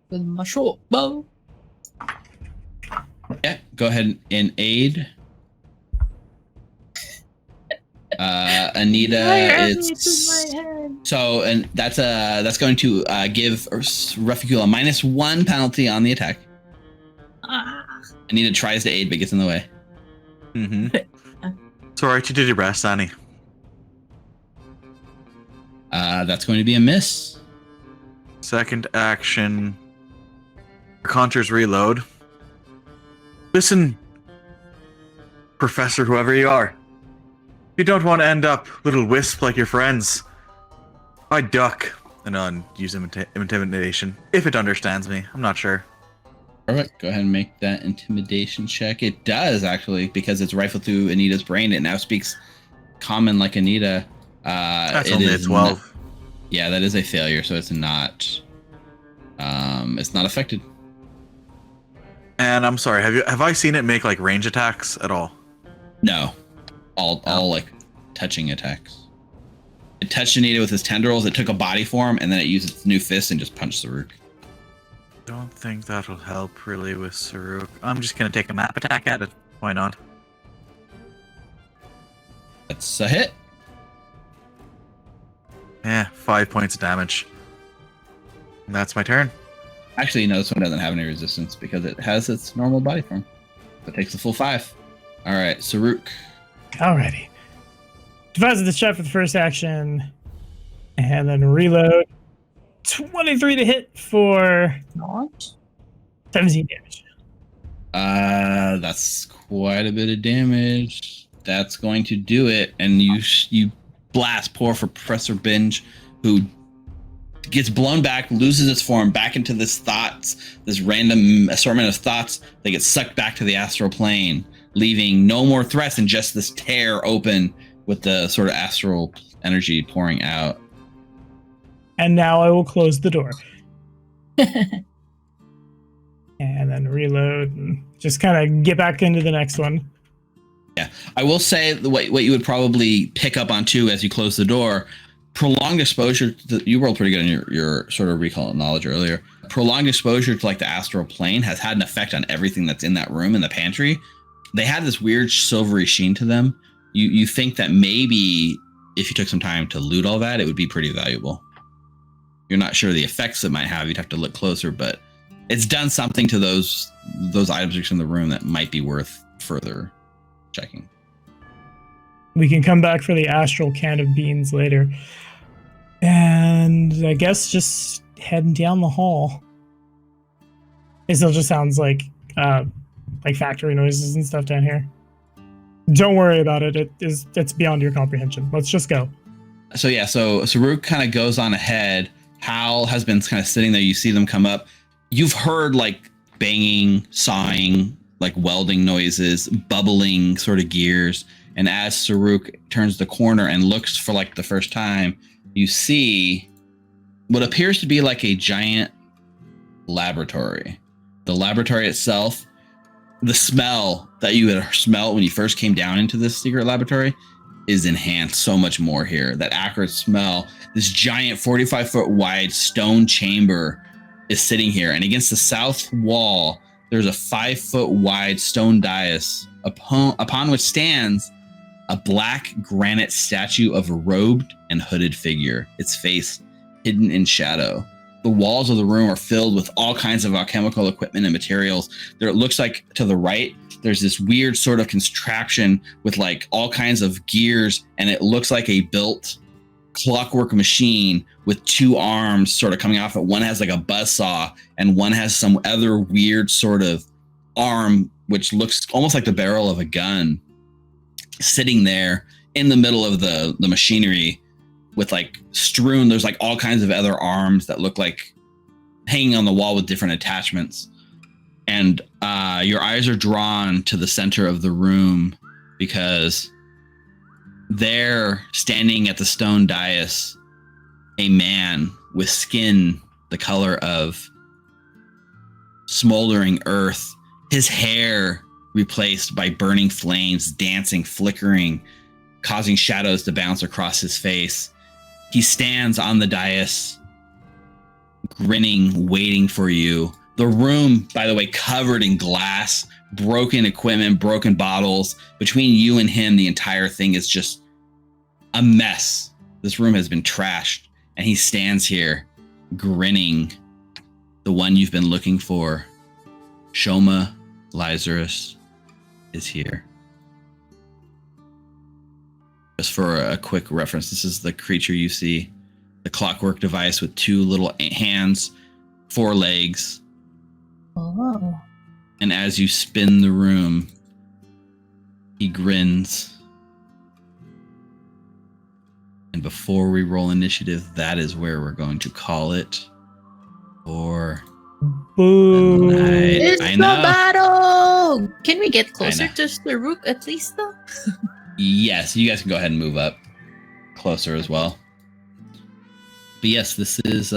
S2: with my short bow.
S1: Yeah, go ahead and aid. Anita,
S2: it's in my head.
S1: so, and that's going to give Refuel a -1 penalty on the attack.
S2: Ah.
S1: Anita tries to aid but gets in the way.
S4: Mm-hmm. It's alright, you did your best, Annie.
S1: That's going to be a miss.
S4: Second action. Contours reload. Listen, Professor, whoever you are. You don't want to end up little wisp like your friends. I duck and on use intimidation if it understands me. I'm not sure.
S1: Perfect. Go ahead and make that intimidation check. It does actually, because it's rifled through Anita's brain. It now speaks common like Anita.
S4: That's
S1: it
S4: only a
S1: is
S4: 12.
S1: Yeah, that is a failure, so it's not affected.
S4: And I'm sorry, have I seen it make like range attacks at all?
S1: No. All like touching attacks. It touched Anita with his tendrils, it took a body form, and then it used its new fist and just punched Saruk.
S4: Don't think that'll help really with Saruk. I'm just gonna take a map attack at it. Why not?
S1: That's a hit.
S4: Yeah, 5 points of damage. And that's my turn.
S1: Actually, no, this one doesn't have any resistance because it has its normal body form. So it takes the full 5. All right, Saruk.
S5: Alrighty. Devises the shot for the first action, and then reload. 23 to hit for
S2: Not.
S5: 17 damage.
S1: That's quite a bit of damage. That's going to do it, and you blast poor for Professor Binge, who gets blown back, loses its form back into this random assortment of thoughts that get sucked back to the astral plane, leaving no more threats and just this tear open with the sort of astral energy pouring out.
S5: And now I will close the door. And then reload and just kind of get back into the next one.
S1: Yeah, I will say what you would probably pick up on too as you close the door, prolonged exposure you rolled pretty good in your sort of recall knowledge earlier. Prolonged exposure to like the astral plane has had an effect on everything that's in that room in the pantry. They had this weird silvery sheen to them. You think that maybe if you took some time to loot all that, it would be pretty valuable. You're not sure the effects it might have. You'd have to look closer, but it's done something to those items in the room that might be worth further checking.
S5: We can come back for the astral can of beans later. And I guess just heading down the hall. It still just sounds like factory noises and stuff down here. Don't worry about it. It's beyond your comprehension. Let's just go.
S1: So Saruk kind of goes on ahead. Hal has been kind of sitting there. You see them come up. You've heard like banging, sawing, like welding noises, bubbling sort of gears. And as Saruk turns the corner and looks for like the first time, you see what appears to be like a giant laboratory. The laboratory itself, the smell that you had smelled when you first came down into this secret laboratory is enhanced so much more here. That acrid smell, this giant 45-foot wide stone chamber is sitting here. And against the south wall, there's a 5-foot wide stone dais upon which stands a black granite statue of a robed and hooded figure, its face hidden in shadow. The walls of the room are filled with all kinds of alchemical equipment and materials. There, it looks like to the right, there's this weird sort of contraption with like all kinds of gears, and it looks like a built clockwork machine with 2 arms sort of coming off it. One has like a buzzsaw, and one has some other weird sort of arm, which looks almost like the barrel of a gun, sitting there in the middle of the machinery with like strewn. There's like all kinds of other arms that look like hanging on the wall with different attachments. And your eyes are drawn to the center of the room because there, standing at the stone dais, a man with skin the color of smoldering earth, his hair replaced by burning flames, dancing, flickering, causing shadows to bounce across his face. He stands on the dais, grinning, waiting for you. The room, by the way, covered in glass, broken equipment, broken bottles. Between you and him, the entire thing is just a mess. This room has been trashed, and he stands here grinning. The one you've been looking for, Shoma Lyzerius, is here. Just for a quick reference, this is the creature you see, the clockwork device with 2 little hands, 4 legs.
S2: Oh.
S1: And as you spin the room, he grins. And before we roll initiative, that is where we're going to call it for
S5: Boo.
S1: the night.
S2: It's
S1: I
S2: the
S1: know.
S2: battle! Can we get closer
S1: know.
S2: to Staruk at least, though?
S1: Yes, you guys can go ahead and move up closer as well. But yes, this is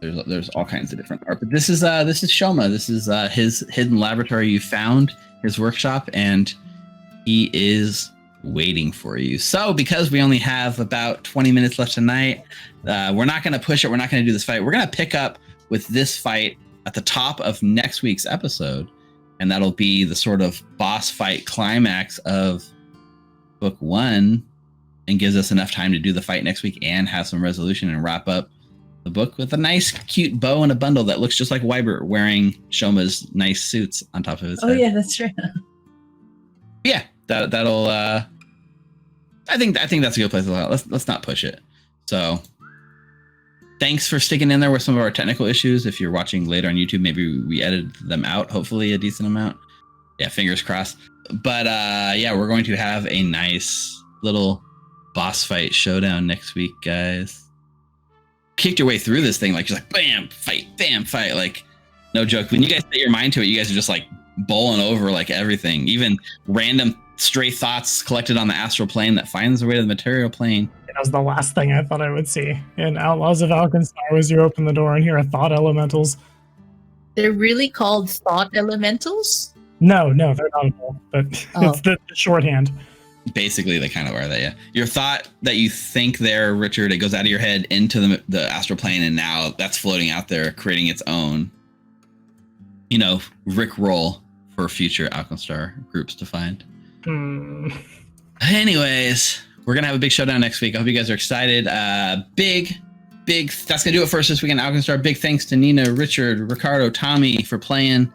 S1: there's all kinds of different art. But this is Shoma. This is his hidden laboratory you found, his workshop, and he is waiting for you. So because we only have about 20 minutes left tonight, we're not going to push it. We're not going to do this fight. We're going to pick up with this fight at the top of next week's episode. And that'll be the sort of boss fight climax of book 1 and gives us enough time to do the fight next week and have some resolution and wrap up the book with a nice, cute bow and a bundle that looks just like Wybert wearing Shoma's nice suits on top of his head.
S2: Oh, yeah, that's right.
S1: Yeah, that'll. I think that's a good place to go. Let's not push it. So, thanks for sticking in there with some of our technical issues. If you're watching later on YouTube, maybe we edited them out. Hopefully, a decent amount. Yeah, fingers crossed. But yeah, we're going to have a nice little boss fight showdown next week, guys. Kicked your way through this thing like just like bam fight, like no joke. When you guys set your mind to it, you guys are just like bowling over like everything, even random stray thoughts collected on the astral plane that finds their way to the material plane.
S5: That was the last thing I thought I would see in Outlaws of Alkenstar was you open the door and hear a thought elementals.
S2: They're really called thought elementals?
S5: No, they're not at all. But
S2: Oh.
S5: it's the shorthand.
S1: Basically, they kind of are that. Yeah, your thought that you think there, Richard, it goes out of your head into the astral plane, and now that's floating out there, creating its own, Rickroll for future Alkenstar groups to find. Anyways, we're gonna have a big showdown next week. I hope you guys are excited. Big. That's gonna do it for us this week in Alkenstar. Big thanks to Ninna, Richard, Ricardo, Tommy for playing.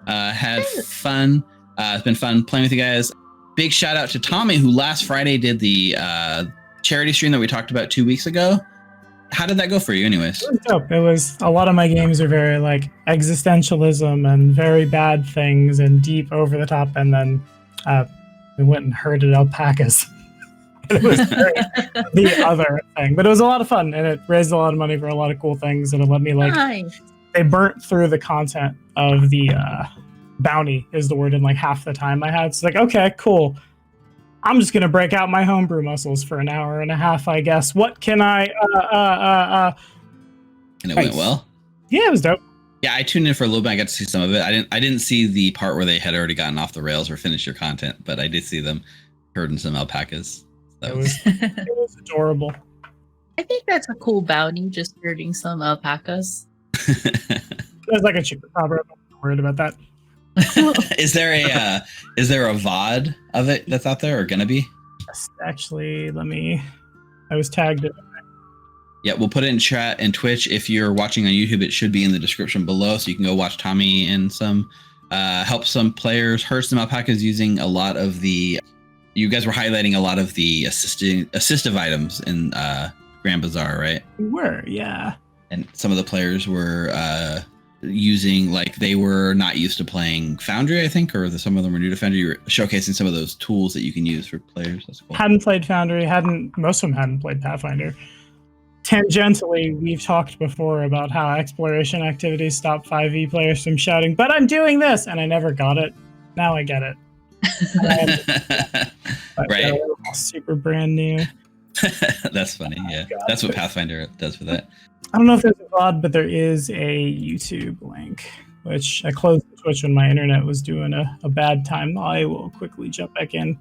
S1: Had fun. It's been fun playing with you guys. Big shout out to Tommy, who last Friday did the charity stream that we talked about 2 weeks ago. How did that go for you, anyways?
S5: It was dope. It was a lot of my games are very like existentialism and very bad things and deep over the top. And then we went and herded alpacas. It was the other thing, but it was a lot of fun and it raised a lot of money for a lot of cool things. And it let me
S2: Nice.
S5: they burnt through the content of the bounty is the word in like half the time I had. It's like, okay, cool. I'm just gonna break out my homebrew muscles for an hour and a half, I guess. What can I?
S1: And it
S3: Nice.
S1: went well.
S5: Yeah, it was dope.
S1: Yeah, I tuned in for a little bit. I got to see some of it. I didn't see the part where they had already gotten off the rails or finished your content, but I did see them herding some alpacas. That
S5: It was adorable.
S2: I think that's a cool bounty, just herding some alpacas.
S5: It was like a cheaper proverb. I'm not worried about that.
S1: Is there a VOD of it that's out there or gonna be?
S5: Yes, actually, I was tagged.
S1: Yeah, we'll put it in chat and Twitch. If you're watching on YouTube, it should be in the description below, so you can go watch Tommy and some help some players herd some alpacas using a lot of the. You guys were highlighting a lot of the assistive items in Grand Bazaar, right?
S5: We were, yeah.
S1: And some of the players were using, like, they were not used to playing Foundry, I think, or some of them were new to Foundry. You were showcasing some of those tools that you can use for players. That's cool.
S5: Hadn't played Foundry. Most of them hadn't played Pathfinder. Tangentially, we've talked before about how exploration activities stop 5e players from shouting, "But I'm doing this," and I never got it. Now I get it. But,
S1: Right.
S5: Super brand new.
S1: That's funny. Yeah,
S5: God.
S1: that's what Pathfinder does for that.
S5: I don't know if there's a VOD, but there is a YouTube link, which I closed Twitch when my internet was doing a bad time. I will quickly jump back in.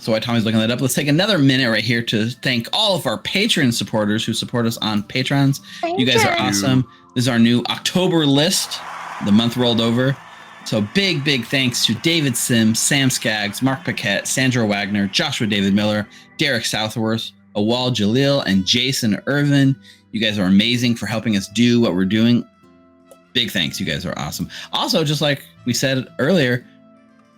S1: So while Tommy's looking that up, let's take another minute right here to thank all of our Patreon supporters who support us on Patrons. You guys are awesome. This is our new October list. The month rolled over. So big thanks to David Sims, Sam Skaggs, Mark Paquette, Sandra Wagner, Joshua David Miller, Derek Southworth, Awal Jalil, and Jason Irvin. You guys are amazing for helping us do what we're doing. Big thanks. You guys are awesome. Also, just like we said earlier,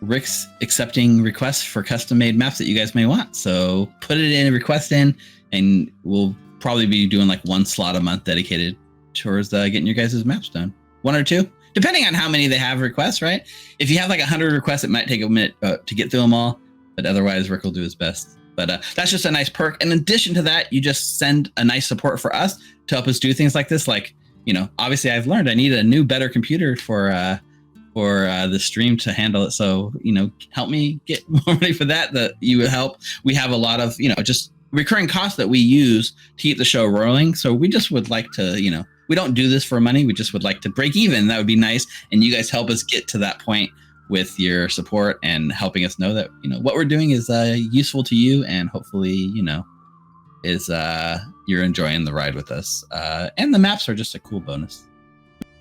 S1: Rick's accepting requests for custom-made maps that you guys may want. So put it in, request in, and we'll probably be doing like one slot a month dedicated towards getting your guys' maps done. 1 or 2, depending on how many they have requests, right? If you have like 100 requests, it might take a minute to get through them all, but otherwise Rick will do his best. But that's just a nice perk. In addition to that, you just send a nice support for us to help us do things like this. Like, you know, obviously I've learned I need a new, better computer for the stream to handle it. So, you know, help me get more money for that you would help. We have a lot of, you know, just recurring costs that we use to keep the show rolling. So we just would like to, you know, we don't do this for money. We just would like to break even. That would be nice. And you guys help us get to that point with your support and helping us know that, you know, what we're doing is useful to you, and hopefully, you know, is you're enjoying the ride with us. And the maps are just a cool bonus.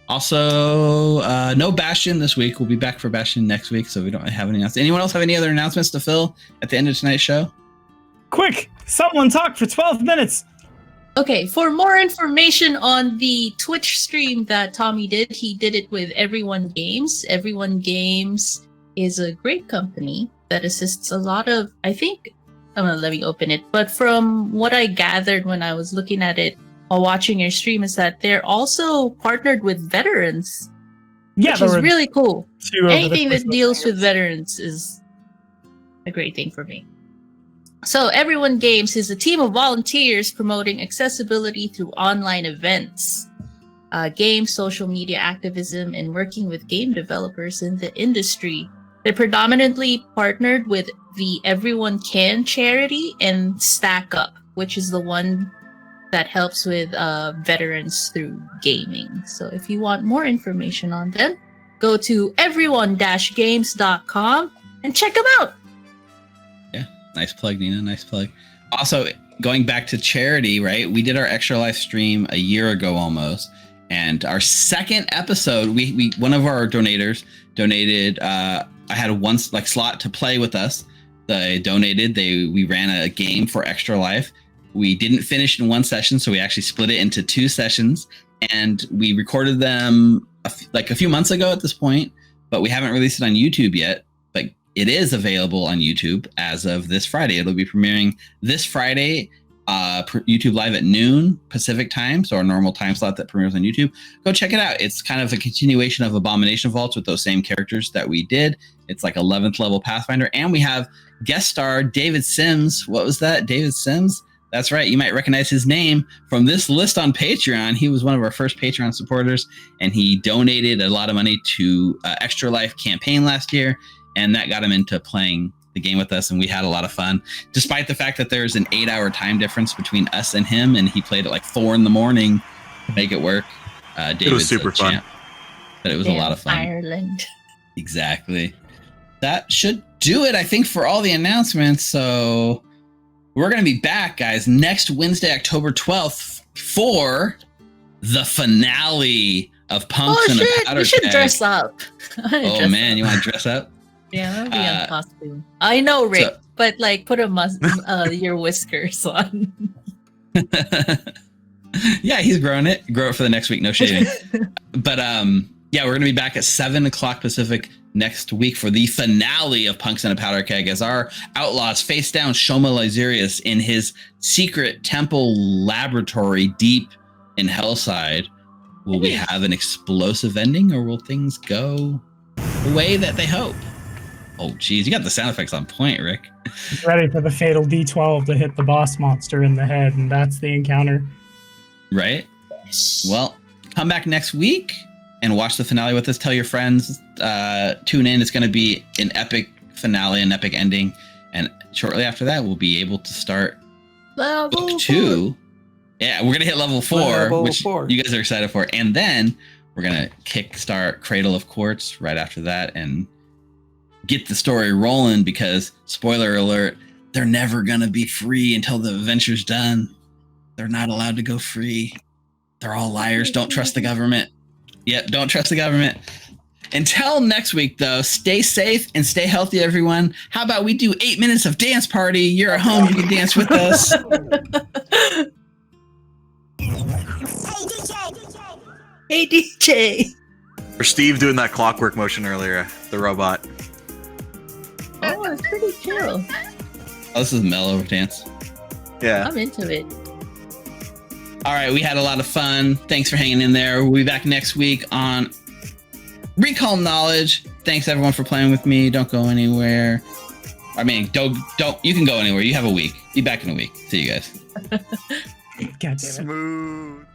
S1: Also, no Bastion this week. We'll be back for Bastion next week, so we don't have any announcements. Anyone else have any other announcements to fill at the end of tonight's show?
S5: Quick! Someone talk for 12 minutes!
S2: Okay, for more information on the Twitch stream that Tommy did, he did it with Everyone Games. Everyone Games is a great company that assists a lot of, I think, let me open it. But from what I gathered when I was looking at it while watching your stream is that they're also partnered with veterans, which is really cool. Anything that deals with veterans is a great thing for me. So Everyone Games is a team of volunteers promoting accessibility through online events, games, social media activism, and working with game developers in the industry. They're predominantly partnered with the Everyone Can charity and Stack Up, which is the one that helps with veterans through gaming. So if you want more information on them, go to everyone-games.com and check them out.
S1: Nice plug, Nina. Nice plug. Also, going back to charity, right? We did our Extra Life stream a year ago almost, and our second episode, we one of our donators donated. I had one slot to play with us. They donated. We ran a game for Extra Life. We didn't finish in one session, so we actually split it into 2 sessions, and we recorded them a few months ago at this point, but we haven't released it on YouTube yet. But it is available on YouTube as of this Friday. It'll be premiering this Friday, YouTube Live at noon Pacific time, so our normal time slot that premieres on YouTube. Go check it out. It's kind of a continuation of Abomination Vaults with those same characters that we did. It's like 11th level Pathfinder, and we have guest star David Sims. What was that? David Sims? That's right. You might recognize his name from this list on Patreon. He was one of our first Patreon supporters, and he donated a lot of money to Extra Life campaign last year. And that got him into playing the game with us, and we had a lot of fun. Despite the fact that there's an 8-hour time difference between us and him, and he played at like 4 a.m. to make it work. David's
S4: it was super fun.
S1: But it was a lot of fun.
S2: Ireland.
S1: Exactly. That should do it, I think, for all the announcements. So we're going to be back, guys, next Wednesday, October 12th, for the finale of Punks and a Powderkeg.
S2: You should dress up.
S1: Oh, man, you want to dress up?
S2: Yeah, that'll be on costume. I know, Rick, but like put your whiskers on.
S1: Yeah, he's growing it. Grow it for the next week. No shaving. But yeah, we're gonna be back at 7 o'clock Pacific next week for the finale of Punks and a Powderkeg as our outlaws face down Shoma Lyzerius in his secret temple laboratory deep in Hellside. Will we have an explosive ending, or will things go the way that they hope? Oh, geez, you got the sound effects on point, Rick.
S5: He's ready for the fatal D12 to hit the boss monster in the head, and that's the encounter.
S1: Right? Well, come back next week and watch the finale with us. Tell your friends. Tune in. It's going to be an epic finale, an epic ending. And shortly after that, we'll be able to start
S2: Level
S1: book 2. 4. Yeah, we're going to hit level 4, which
S3: 4.
S1: You guys are excited for. And then we're going to kickstart Cradle of Quartz right after that and get the story rolling because, spoiler alert, they're never going to be free until the adventure's done. They're not allowed to go free. They're all liars. Don't trust the government. Yep, don't trust the government. Until next week, though, stay safe and stay healthy, everyone. How about we do 8 minutes of dance party? You're at home, you can dance with us.
S2: Hey, DJ.
S4: Or Steve doing that clockwork motion earlier, the robot.
S2: Oh, it's pretty chill.
S1: Oh, this is mellow dance.
S4: Yeah.
S2: I'm into it.
S1: All right, we had a lot of fun. Thanks for hanging in there. We'll be back next week on Recall Knowledge. Thanks everyone for playing with me. Don't go anywhere. I mean, don't. You can go anywhere. You have a week. Be back in a week. See you guys.
S5: God damn it.
S4: Smooth.